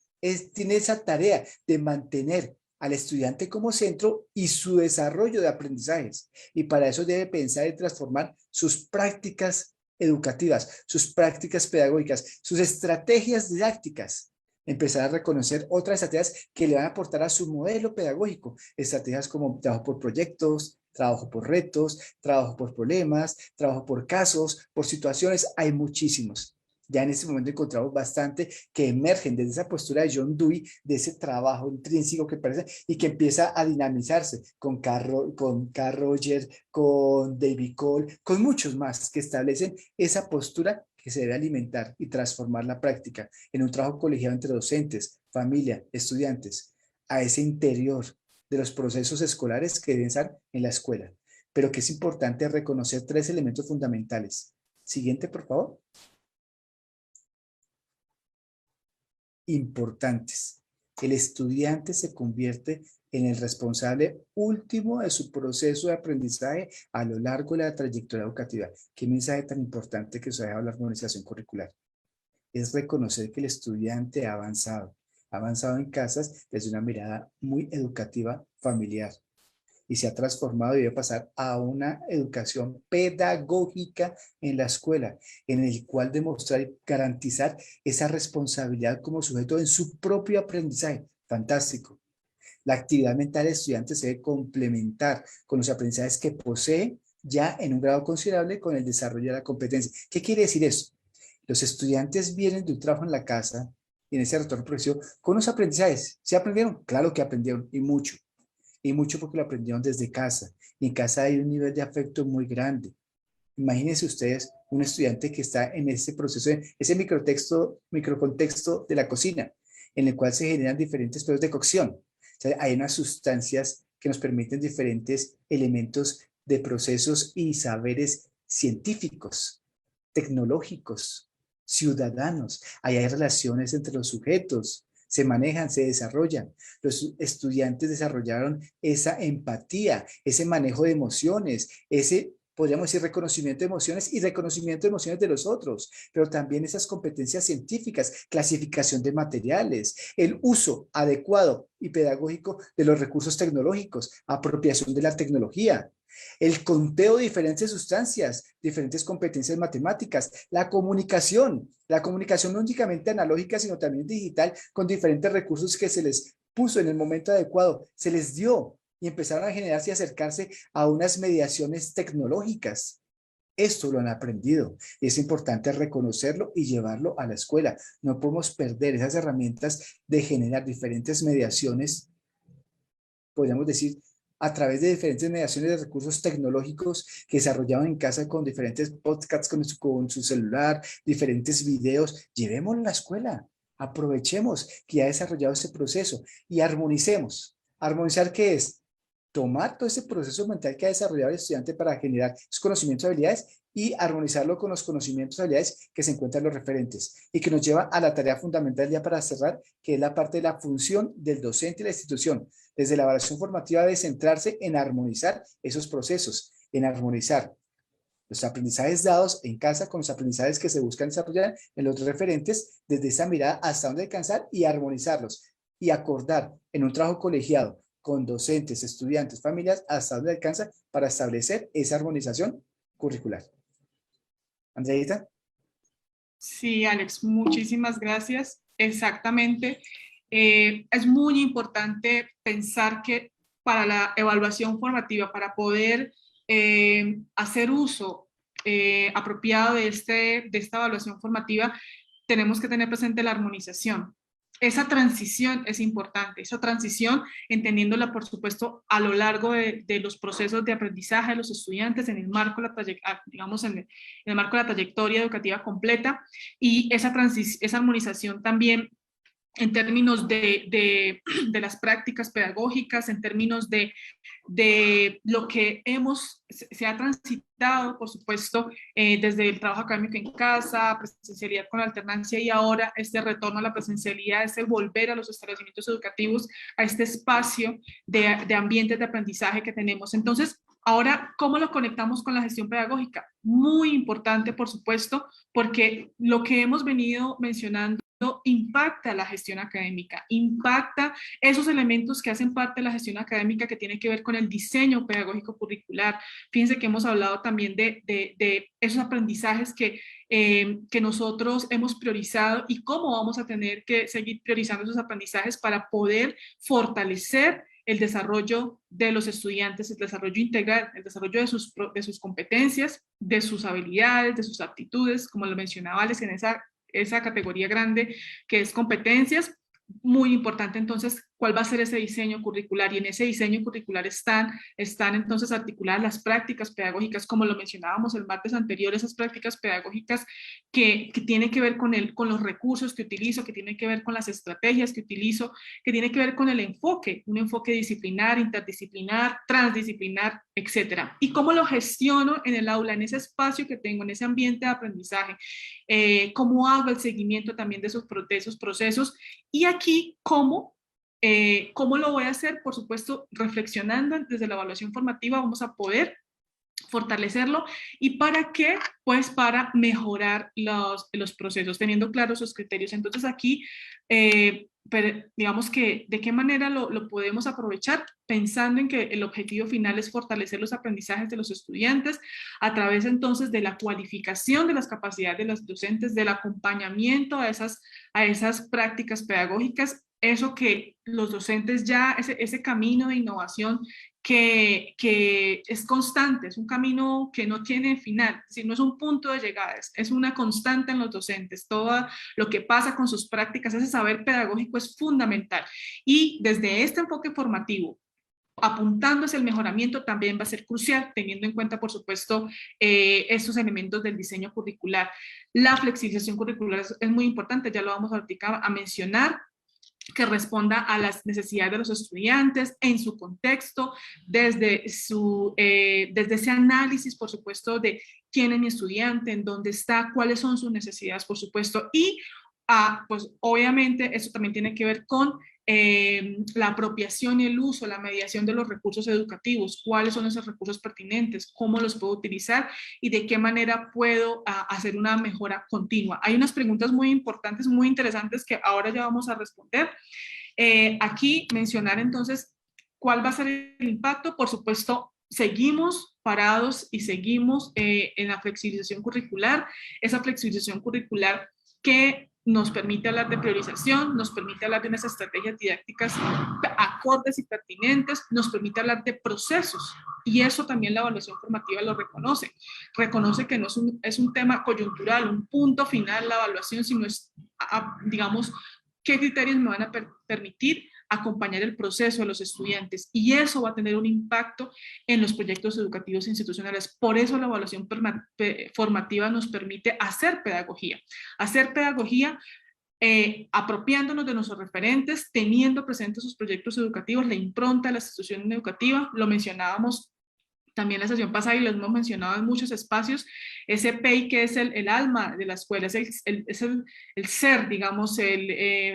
tiene esa tarea de mantener al estudiante como centro y su desarrollo de aprendizajes. Y para eso debe pensar en transformar sus prácticas educativas, sus prácticas pedagógicas, sus estrategias didácticas. Empezar a reconocer otras estrategias que le van a aportar a su modelo pedagógico. Estrategias como trabajo por proyectos, trabajo por retos, trabajo por problemas, trabajo por casos, por situaciones. Hay muchísimos. Ya en este momento encontramos bastante que emergen desde esa postura de John Dewey, de ese trabajo intrínseco que parece y que empieza a dinamizarse con Carl Rogers, con David Cole, con muchos más que establecen esa postura que se debe alimentar y transformar la práctica en un trabajo colegiado entre docentes, familia, estudiantes, a ese interior de los procesos escolares que deben estar en la escuela. Pero que es importante reconocer 3 elementos fundamentales. Siguiente, por favor. Importantes. El estudiante se convierte en el responsable último de su proceso de aprendizaje a lo largo de la trayectoria educativa. ¿Qué mensaje tan importante que se ha dado la armonización curricular? Es reconocer que el estudiante ha avanzado en casas desde una mirada muy educativa familiar y se ha transformado y debe pasar a una educación pedagógica en la escuela, en el cual demostrar y garantizar esa responsabilidad como sujeto en su propio aprendizaje. Fantástico. La actividad mental del estudiante se debe complementar con los aprendizajes que posee ya en un grado considerable con el desarrollo de la competencia. ¿Qué quiere decir eso? Los estudiantes vienen de un trabajo en la casa y en ese retorno progresivo con unos aprendizajes. ¿Se aprendieron? Claro que aprendieron y mucho. y mucho porque lo aprendieron desde casa. Y en casa hay un nivel de afecto muy grande. Imagínense ustedes un estudiante que está en ese proceso, ese microcontexto de la cocina, en el cual se generan diferentes procesos de cocción. O sea, hay unas sustancias que nos permiten diferentes elementos de procesos y saberes científicos, tecnológicos, ciudadanos. Ahí hay relaciones entre los sujetos, se manejan, se desarrollan. Los estudiantes desarrollaron esa empatía, ese manejo de emociones, ese, podríamos decir, reconocimiento de emociones y reconocimiento de emociones de los otros, pero también esas competencias científicas, clasificación de materiales, el uso adecuado y pedagógico de los recursos tecnológicos, apropiación de la tecnología, el conteo de diferentes sustancias, diferentes competencias matemáticas, la comunicación no únicamente analógica, sino también digital, con diferentes recursos que se les puso en el momento adecuado, se les dio y empezaron a generarse y acercarse a unas mediaciones tecnológicas. Esto lo han aprendido y es importante reconocerlo y llevarlo a la escuela. No podemos perder esas herramientas de generar diferentes mediaciones, podríamos decir, a través de diferentes mediaciones de recursos tecnológicos que desarrollaban en casa con diferentes podcasts con su celular, diferentes videos. Llevémoslo a la escuela, aprovechemos que ha desarrollado ese proceso y armonicemos. ¿Armonizar qué es? Tomar todo ese proceso mental que ha desarrollado el estudiante para generar sus conocimientos y habilidades y armonizarlo con los conocimientos y habilidades que se encuentran en los referentes y que nos lleva a la tarea fundamental ya para cerrar, que es la parte de la función del docente y la institución. Desde la evaluación formativa debe centrarse en armonizar esos procesos, en armonizar los aprendizajes dados en casa con los aprendizajes que se buscan desarrollar en los referentes, desde esa mirada hasta dónde alcanzar y armonizarlos y acordar en un trabajo colegiado con docentes, estudiantes, familias, hasta dónde alcanza para establecer esa armonización curricular. Andreita. Sí, Alex, muchísimas gracias. Exactamente. Es muy importante pensar que para la evaluación formativa, para poder hacer uso apropiado de esta evaluación formativa, tenemos que tener presente la armonización. Esa transición es importante, esa transición entendiéndola, por supuesto, a lo largo de los procesos de aprendizaje de los estudiantes en el marco de la, digamos, en el marco de la trayectoria educativa completa, y esa armonización también en términos de las prácticas pedagógicas, en términos de lo que se ha transitado, por supuesto, desde el trabajo académico en casa, presencialidad con alternancia y ahora este retorno a la presencialidad, es el volver a los establecimientos educativos, a este espacio de ambientes de aprendizaje que tenemos. Entonces, ahora, ¿cómo lo conectamos con la gestión pedagógica? Muy importante, por supuesto, porque lo que hemos venido mencionando impacta la gestión académica, impacta esos elementos que hacen parte de la gestión académica que tiene que ver con el diseño pedagógico curricular. Fíjense que hemos hablado también de esos aprendizajes que nosotros hemos priorizado y cómo vamos a tener que seguir priorizando esos aprendizajes para poder fortalecer el desarrollo de los estudiantes, el desarrollo integral, el desarrollo de sus competencias, de sus habilidades, de sus aptitudes, como lo mencionaba Alex, en esa categoría grande que es competencias. Muy importante entonces cuál va a ser ese diseño curricular, y en ese diseño curricular están entonces articuladas las prácticas pedagógicas, como lo mencionábamos el martes anterior, esas prácticas pedagógicas que tienen que ver con los recursos que utilizo, que tienen que ver con las estrategias que utilizo, que tienen que ver con el enfoque, un enfoque disciplinar, interdisciplinar, transdisciplinar, etcétera. Y cómo lo gestiono en el aula, en ese espacio que tengo, en ese ambiente de aprendizaje, cómo hago el seguimiento también de esos procesos, y aquí cómo lo voy a hacer, por supuesto, reflexionando desde la evaluación formativa, vamos a poder fortalecerlo. ¿Y para qué? Pues para mejorar los procesos, teniendo claros esos criterios. Entonces aquí, digamos que de qué manera lo podemos aprovechar, pensando en que el objetivo final es fortalecer los aprendizajes de los estudiantes a través entonces de la cualificación de las capacidades de los docentes, del acompañamiento a esas prácticas pedagógicas, eso que los docentes ya, ese camino de innovación que es constante, es un camino que no tiene final, es decir, no es un punto de llegada, es una constante en los docentes. Todo lo que pasa con sus prácticas, ese saber pedagógico es fundamental. Y desde este enfoque formativo, apuntando hacia el mejoramiento también va a ser crucial, teniendo en cuenta, por supuesto, estos elementos del diseño curricular. La flexibilización curricular es muy importante, ya lo vamos a mencionar, que responda a las necesidades de los estudiantes en su contexto, desde ese análisis, por supuesto, de quién es mi estudiante, en dónde está, cuáles son sus necesidades, por supuesto, y pues obviamente eso también tiene que ver con la apropiación y el uso, la mediación de los recursos educativos, cuáles son esos recursos pertinentes, cómo los puedo utilizar y de qué manera puedo hacer una mejora continua. Hay unas preguntas muy importantes, muy interesantes que ahora ya vamos a responder. Aquí mencionar entonces cuál va a ser el impacto. Por supuesto, seguimos parados y seguimos en la flexibilización curricular, esa flexibilización curricular que nos permite hablar de priorización, nos permite hablar de unas estrategias didácticas acordes y pertinentes, nos permite hablar de procesos, y eso también la evaluación formativa lo reconoce. Reconoce que no es un tema coyuntural, un punto final la evaluación, sino es, digamos, qué criterios me van a permitir acompañar el proceso de los estudiantes, y eso va a tener un impacto en los proyectos educativos institucionales. Por eso la evaluación formativa nos permite hacer pedagogía apropiándonos de nuestros referentes, teniendo presentes sus proyectos educativos, la impronta de la institución educativa. Lo mencionábamos también la sesión pasada y lo hemos mencionado en muchos espacios, ese PEI que es el alma de la escuela, es el ser, digamos,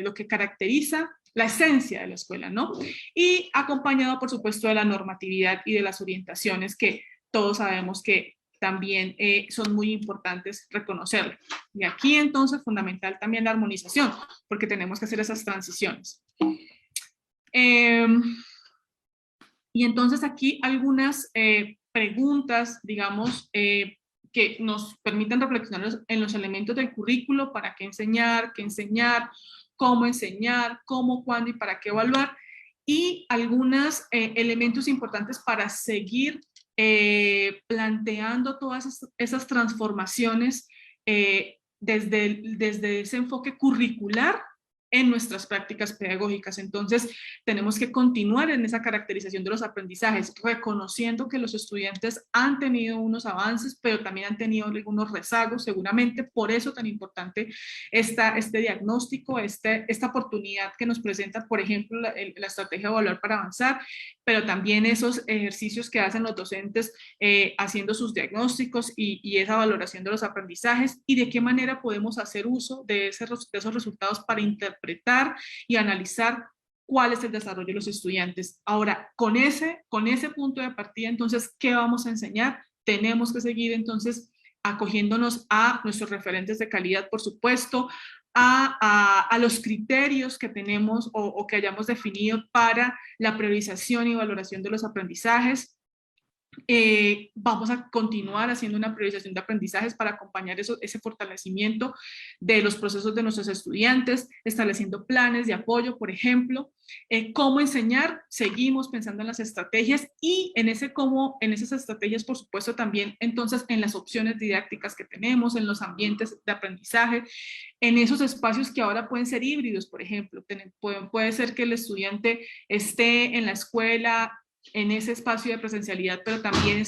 lo que caracteriza la esencia de la escuela, ¿no? Y acompañado, por supuesto, de la normatividad y de las orientaciones que todos sabemos que también son muy importantes reconocerlo. Y aquí entonces fundamental también la armonización, porque tenemos que hacer esas transiciones. Y entonces aquí algunas preguntas, digamos, que nos permiten reflexionar en los elementos del currículo, para qué enseñar, cómo, cuándo y para qué evaluar, y algunos elementos importantes para seguir planteando todas esas transformaciones desde ese enfoque curricular en nuestras prácticas pedagógicas. Entonces, tenemos que continuar en esa caracterización de los aprendizajes, reconociendo que los estudiantes han tenido unos avances, pero también han tenido algunos rezagos, seguramente. Por eso tan importante este diagnóstico, esta oportunidad que nos presenta, por ejemplo, la estrategia Evaluar para Avanzar, pero también esos ejercicios que hacen los docentes haciendo sus diagnósticos y esa valoración de los aprendizajes, y de qué manera podemos hacer uso de esos resultados para interpretar y analizar cuál es el desarrollo de los estudiantes. Ahora, con ese punto de partida, entonces, ¿qué vamos a enseñar? Tenemos que seguir entonces acogiéndonos a nuestros referentes de calidad, por supuesto, a los criterios que tenemos o que hayamos definido para la priorización y valoración de los aprendizajes. Vamos a continuar haciendo una priorización de aprendizajes para acompañar ese fortalecimiento de los procesos de nuestros estudiantes, estableciendo planes de apoyo, por ejemplo. ¿Cómo enseñar? Seguimos pensando en las estrategias, y en esas estrategias, por supuesto, también entonces en las opciones didácticas que tenemos, en los ambientes de aprendizaje, en esos espacios que ahora pueden ser híbridos, por ejemplo. Puede ser que el estudiante esté en la escuela, en ese espacio de presencialidad, pero también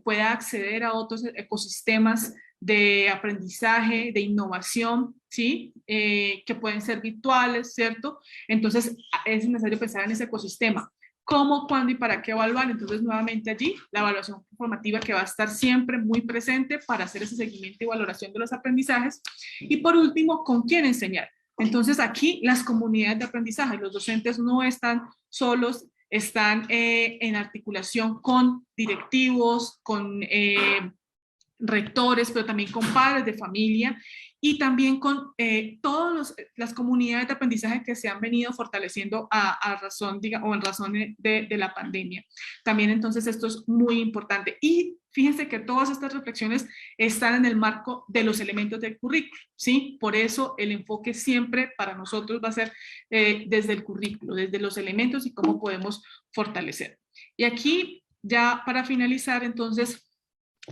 pueda acceder a otros ecosistemas de aprendizaje, de innovación, ¿sí? Que pueden ser virtuales, ¿cierto? Entonces es necesario pensar en ese ecosistema. ¿Cómo, cuándo y para qué evaluar? Entonces, nuevamente allí, la evaluación formativa, que va a estar siempre muy presente para hacer ese seguimiento y valoración de los aprendizajes. Y por último, ¿con quién enseñar? Entonces, aquí las comunidades de aprendizaje, los docentes no están solos, están en articulación con directivos, con rectores, pero también con padres de familia, y también con todas las comunidades de aprendizaje que se han venido fortaleciendo en razón de la pandemia. También entonces esto es muy importante. Y fíjense que todas estas reflexiones están en el marco de los elementos del currículo, ¿sí? Por eso el enfoque siempre para nosotros va a ser desde el currículo, desde los elementos y cómo podemos fortalecer. Y aquí, ya para finalizar, entonces,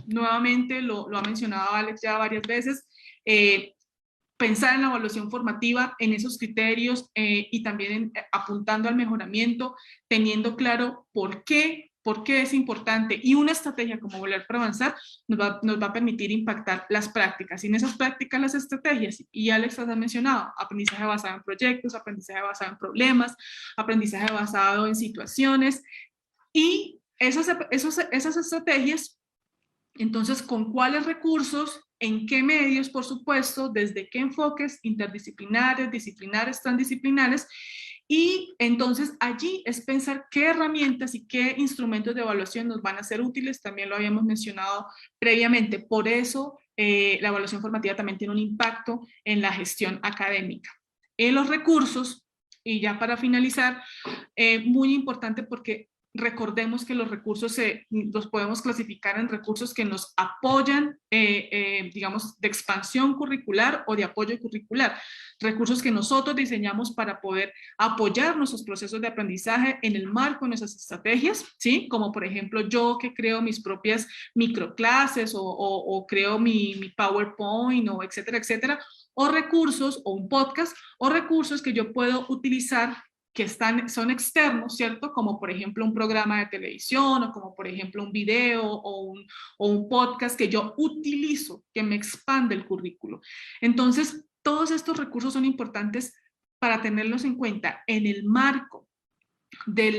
nuevamente lo ha mencionado Alex ya varias veces, pensar en la evaluación formativa, en esos criterios y también apuntando al mejoramiento, teniendo claro por qué es importante, y una estrategia como Evaluar para Avanzar nos va a permitir impactar las prácticas, y en esas prácticas las estrategias, y Alex las ha mencionado: aprendizaje basado en proyectos, aprendizaje basado en problemas, aprendizaje basado en situaciones, y esas estrategias, entonces, ¿con cuáles recursos? ¿En qué medios, por supuesto? ¿Desde qué enfoques? Interdisciplinares, disciplinares, transdisciplinares. Y entonces allí es pensar qué herramientas y qué instrumentos de evaluación nos van a ser útiles. También lo habíamos mencionado previamente. Por eso la evaluación formativa también tiene un impacto en la gestión académica. En los recursos, y ya para finalizar, muy importante, porque recordemos que los recursos los podemos clasificar en recursos que nos apoyan, digamos, de expansión curricular o de apoyo curricular. Recursos que nosotros diseñamos para poder apoyar nuestros procesos de aprendizaje en el marco de nuestras estrategias, ¿sí? Como por ejemplo yo, que creo mis propias microclases o creo mi PowerPoint, o etcétera, etcétera. O recursos, o un podcast, o recursos que yo puedo utilizar que son externos, ¿cierto? Como por ejemplo un programa de televisión, o como por ejemplo un video o un podcast que yo utilizo, que me expande el currículo. Entonces, todos estos recursos son importantes para tenerlos en cuenta en el marco de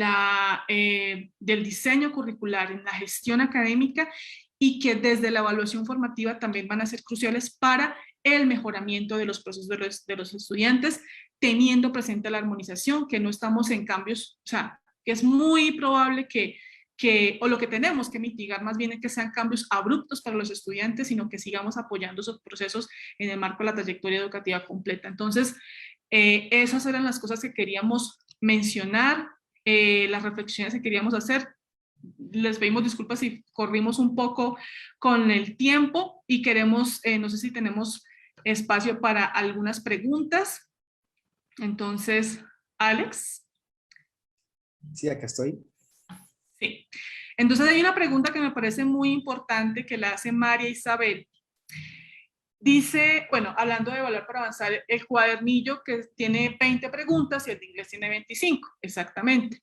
del diseño curricular, en la gestión académica, y que desde la evaluación formativa también van a ser cruciales para el mejoramiento de los procesos de los estudiantes, teniendo presente la armonización, que no estamos en cambios, o sea, que es muy probable o lo que tenemos que mitigar más bien es que sean cambios abruptos para los estudiantes, sino que sigamos apoyando esos procesos en el marco de la trayectoria educativa completa. Entonces, esas eran las cosas que queríamos mencionar, las reflexiones que queríamos hacer. Les pedimos disculpas si corrimos un poco con el tiempo y queremos, no sé si tenemos espacio para algunas preguntas. Entonces, Alex. Sí, acá estoy. Sí. Entonces hay una pregunta que me parece muy importante que la hace María Isabel. Dice, bueno, hablando de Evaluar para Avanzar, el cuadernillo que tiene 20 preguntas y el de inglés tiene 25, exactamente.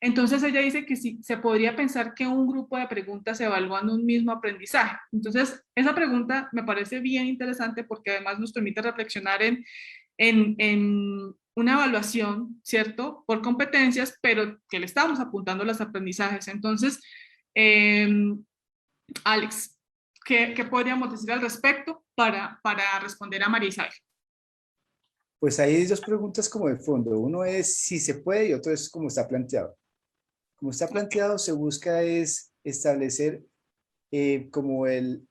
Entonces ella dice que sí, se podría pensar que un grupo de preguntas evalúan un mismo aprendizaje. Entonces, esa pregunta me parece bien interesante porque además nos permite reflexionar en una evaluación, ¿cierto? Por competencias, pero que le estamos apuntando a los aprendizajes. Entonces, Alex, ¿qué podríamos decir al respecto para responder a María Isabel? Pues hay dos preguntas como de fondo. Uno es si se puede y otro es cómo está planteado. Como está planteado, se busca es establecer como el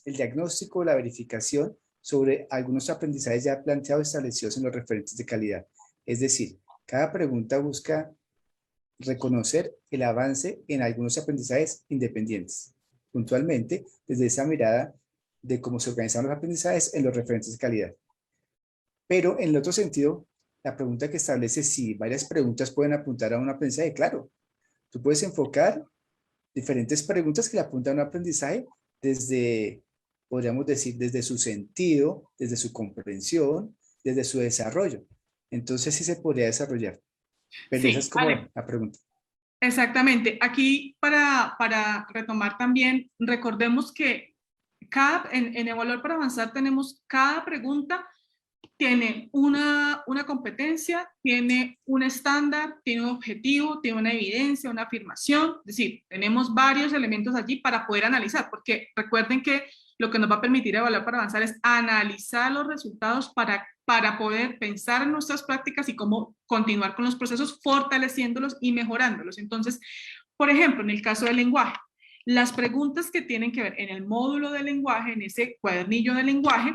diagnóstico, la verificación sobre algunos aprendizajes ya planteados establecidos en los referentes de calidad. Es decir, cada pregunta busca reconocer el avance en algunos aprendizajes independientes, puntualmente desde esa mirada de cómo se organizan los aprendizajes en los referentes de calidad. Pero en el otro sentido, la pregunta que establece si varias preguntas pueden apuntar a un aprendizaje, claro, tú puedes enfocar diferentes preguntas que le apuntan a un aprendizaje desde, podríamos decir, desde su sentido, desde su comprensión, desde su desarrollo. Entonces sí se podría desarrollar. Pero Sí, esa es como vale. la pregunta. Exactamente. Aquí para retomar también, recordemos que en Evaluar para Avanzar tenemos cada pregunta tiene una competencia, tiene un estándar, tiene un objetivo, tiene una evidencia, una afirmación. Es decir, tenemos varios elementos allí para poder analizar, porque recuerden que lo que nos va a permitir Evaluar para Avanzar es analizar los resultados para poder pensar en nuestras prácticas y cómo continuar con los procesos, fortaleciéndolos y mejorándolos. Entonces, por ejemplo, en el caso del lenguaje, las preguntas que tienen que ver en el módulo de lenguaje, en ese cuadernillo de lenguaje,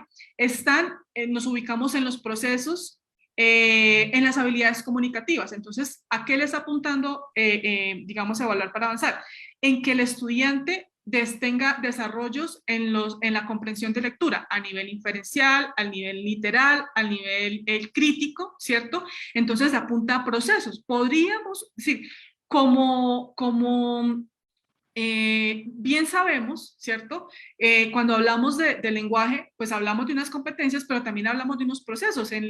nos ubicamos en los procesos, en las habilidades comunicativas. Entonces, ¿a qué le está apuntando, digamos, Evaluar para Avanzar? En que el estudiante tenga desarrollos en la comprensión de lectura, a nivel inferencial, al nivel literal, al nivel crítico, ¿cierto? Entonces, apunta a procesos. Podríamos decir, como bien sabemos, ¿cierto? Cuando hablamos de lenguaje, pues hablamos de unas competencias, pero también hablamos de unos procesos. En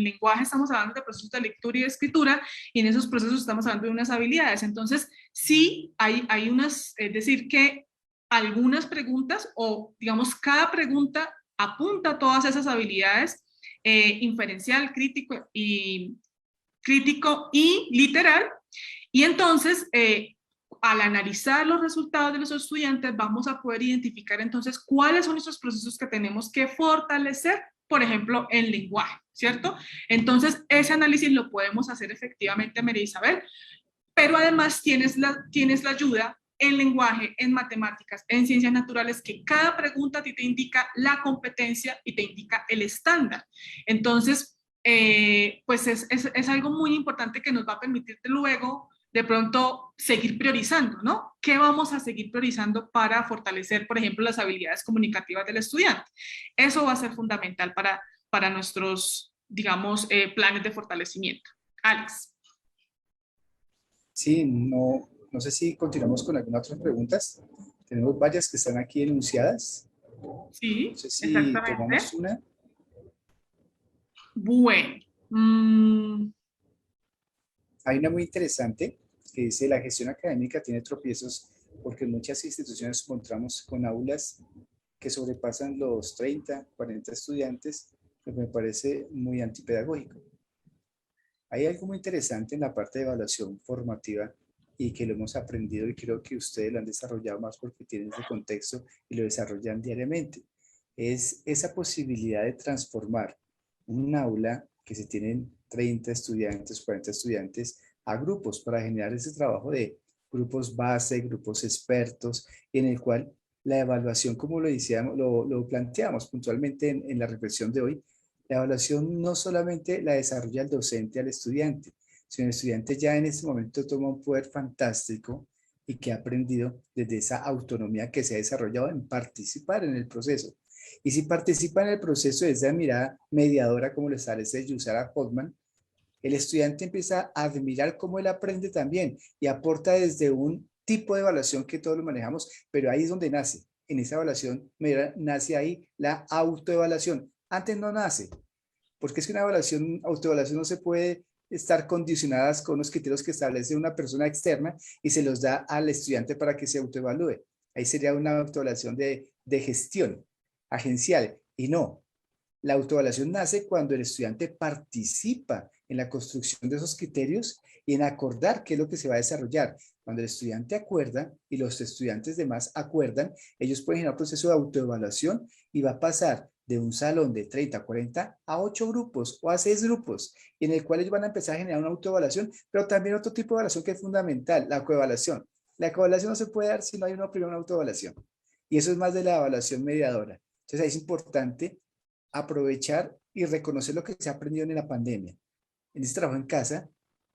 lenguaje estamos hablando de procesos de lectura y de escritura, y en esos procesos estamos hablando de unas habilidades. Entonces, sí, hay unas, es decir, que algunas preguntas, o digamos, cada pregunta apunta a todas esas habilidades, inferencial, crítico y literal, y entonces, al analizar los resultados de los estudiantes, vamos a poder identificar entonces cuáles son esos procesos que tenemos que fortalecer, por ejemplo, en lenguaje, ¿cierto? Entonces, ese análisis lo podemos hacer efectivamente, María Isabel, pero además tienes la ayuda en lenguaje, en matemáticas, en ciencias naturales, que cada pregunta a ti te indica la competencia y te indica el estándar. Entonces, pues es algo muy importante que nos va a permitirte luego de pronto seguir priorizando, ¿no? ¿Qué vamos a seguir priorizando para fortalecer, por ejemplo, las habilidades comunicativas del estudiante? Eso va a ser fundamental para nuestros, digamos, planes de fortalecimiento. Alex. Sí, no sé si continuamos con algunas otras preguntas. Tenemos varias que están aquí enunciadas. No Sí, sé si tomamos exactamente. una. Bueno, Hay una muy interesante que dice: la gestión académica tiene tropiezos porque en muchas instituciones nos encontramos con aulas que sobrepasan los 30, 40 estudiantes, lo que me parece muy antipedagógico. Hay algo muy interesante en la parte de evaluación formativa y que lo hemos aprendido, y creo que ustedes lo han desarrollado más porque tienen ese contexto y lo desarrollan diariamente. Es esa posibilidad de transformar un aula que se tienen 30 estudiantes, 40 estudiantes, a grupos para generar ese trabajo de grupos base, grupos expertos, en el cual la evaluación, como lo decíamos, lo planteamos puntualmente en la reflexión de hoy. La evaluación no solamente la desarrolla el docente al estudiante, sino el estudiante ya en este momento toma un poder fantástico y que ha aprendido desde esa autonomía que se ha desarrollado en participar en el proceso. Y si participa en el proceso desde la mirada mediadora, como lo establece Yusara Hoffman, el estudiante empieza a admirar cómo él aprende también y aporta desde un tipo de evaluación que todos lo manejamos, pero ahí es donde nace. En esa evaluación nace ahí la autoevaluación. Antes no nace, porque es que una autoevaluación no se puede estar condicionadas con los criterios que establece una persona externa y se los da al estudiante para que se autoevalúe. Ahí sería una autoevaluación de gestión agencial, y no. La autoevaluación nace cuando el estudiante participa en la construcción de esos criterios y en acordar qué es lo que se va a desarrollar. Cuando el estudiante acuerda y los estudiantes demás acuerdan, ellos pueden generar un proceso de autoevaluación y va a pasar de un salón de 30, 40 a 8 grupos o a 6 grupos, en el cual ellos van a empezar a generar una autoevaluación, pero también otro tipo de evaluación que es fundamental, la coevaluación. La coevaluación no se puede dar si no hay primero una autoevaluación. Y eso es más de la evaluación mediadora. Entonces ahí es importante aprovechar y reconocer lo que se ha aprendido en la pandemia. En este trabajo en casa,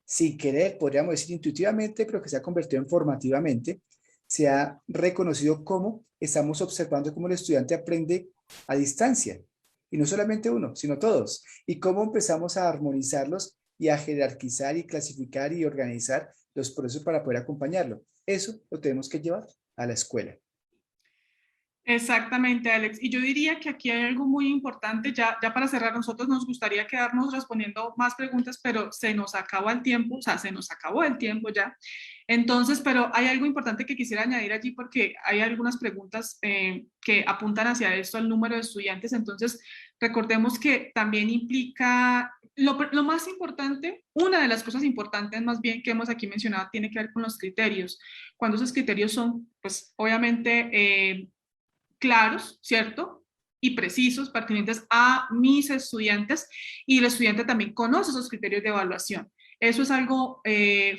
sin querer, podríamos decir intuitivamente, pero que se ha convertido en formativamente, se ha reconocido cómo estamos observando cómo el estudiante aprende a distancia. Y no solamente uno, sino todos. Y cómo empezamos a armonizarlos y a jerarquizar y clasificar y organizar los procesos para poder acompañarlo. Eso lo tenemos que llevar a la escuela. exactamente, Alex. Y yo diría que aquí hay algo muy importante, ya para cerrar, nosotros nos gustaría quedarnos respondiendo más preguntas, pero se nos acabó el tiempo, o sea, se nos acabó el tiempo ya. Entonces, pero hay algo importante que quisiera añadir allí porque hay algunas preguntas que apuntan hacia esto, el número de estudiantes. Entonces, recordemos que también implica, lo más importante, una de las cosas importantes más bien que hemos aquí mencionado tiene que ver con los criterios. Cuando esos criterios son, pues, obviamente claros, ¿cierto? Y precisos, pertinentes a mis estudiantes, y el estudiante también conoce esos criterios de evaluación. Eso es algo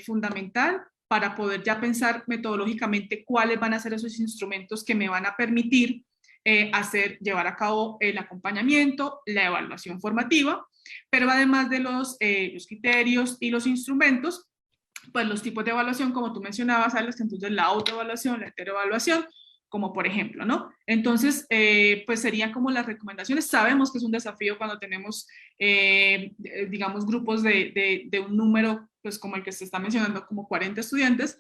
fundamental para poder ya pensar metodológicamente cuáles van a ser esos instrumentos que me van a permitir llevar a cabo el acompañamiento, la evaluación formativa, pero además de los criterios y los instrumentos, pues los tipos de evaluación, como tú mencionabas, Alex, entonces la autoevaluación, la heteroevaluación, como por ejemplo, ¿no? Entonces, pues serían como las recomendaciones. Sabemos que es un desafío cuando tenemos, digamos, grupos de un número, pues como el que se está mencionando, como 40 estudiantes,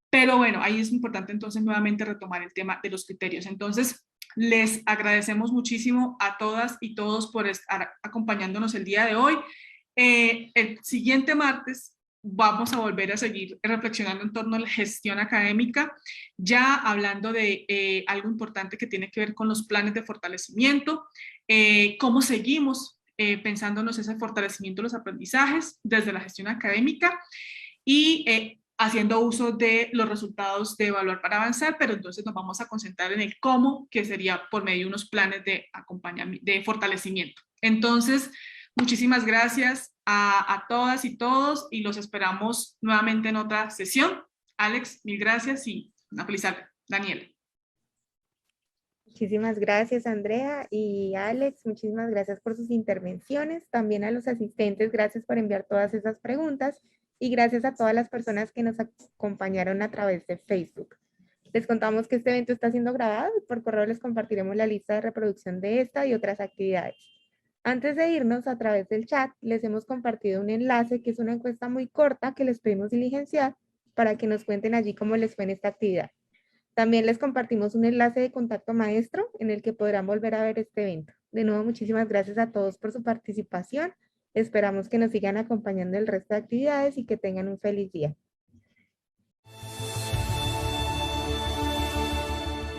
Pero bueno, ahí es importante entonces nuevamente retomar el tema de los criterios. Entonces, les agradecemos muchísimo a todas y todos por estar acompañándonos el día de hoy. El siguiente martes vamos a volver a seguir reflexionando en torno a la gestión académica, ya hablando de algo importante que tiene que ver con los planes de fortalecimiento, cómo seguimos pensándonos ese fortalecimiento de los aprendizajes desde la gestión académica y haciendo uso de los resultados de evaluar para avanzar, pero entonces nos vamos a concentrar en el cómo, que sería por medio de unos planes de acompañamiento, de fortalecimiento. Entonces, muchísimas gracias a todas y todos y los esperamos nuevamente en otra sesión. Alex, mil gracias y una feliz tarde. Daniela. Muchísimas gracias, Andrea y Alex. Muchísimas gracias por sus intervenciones. También a los asistentes, gracias por enviar todas esas preguntas. Y gracias a todas las personas que nos acompañaron a través de Facebook. Les contamos que este evento está siendo grabado y por correo les compartiremos la lista de reproducción de esta y otras actividades. Antes de irnos, a través del chat, les hemos compartido un enlace que es una encuesta muy corta que les pedimos diligenciar para que nos cuenten allí cómo les fue en esta actividad. También les compartimos un enlace de contacto maestro en el que podrán volver a ver este evento. De nuevo, muchísimas gracias a todos por su participación. Esperamos que nos sigan acompañando el resto de actividades y que tengan un feliz día.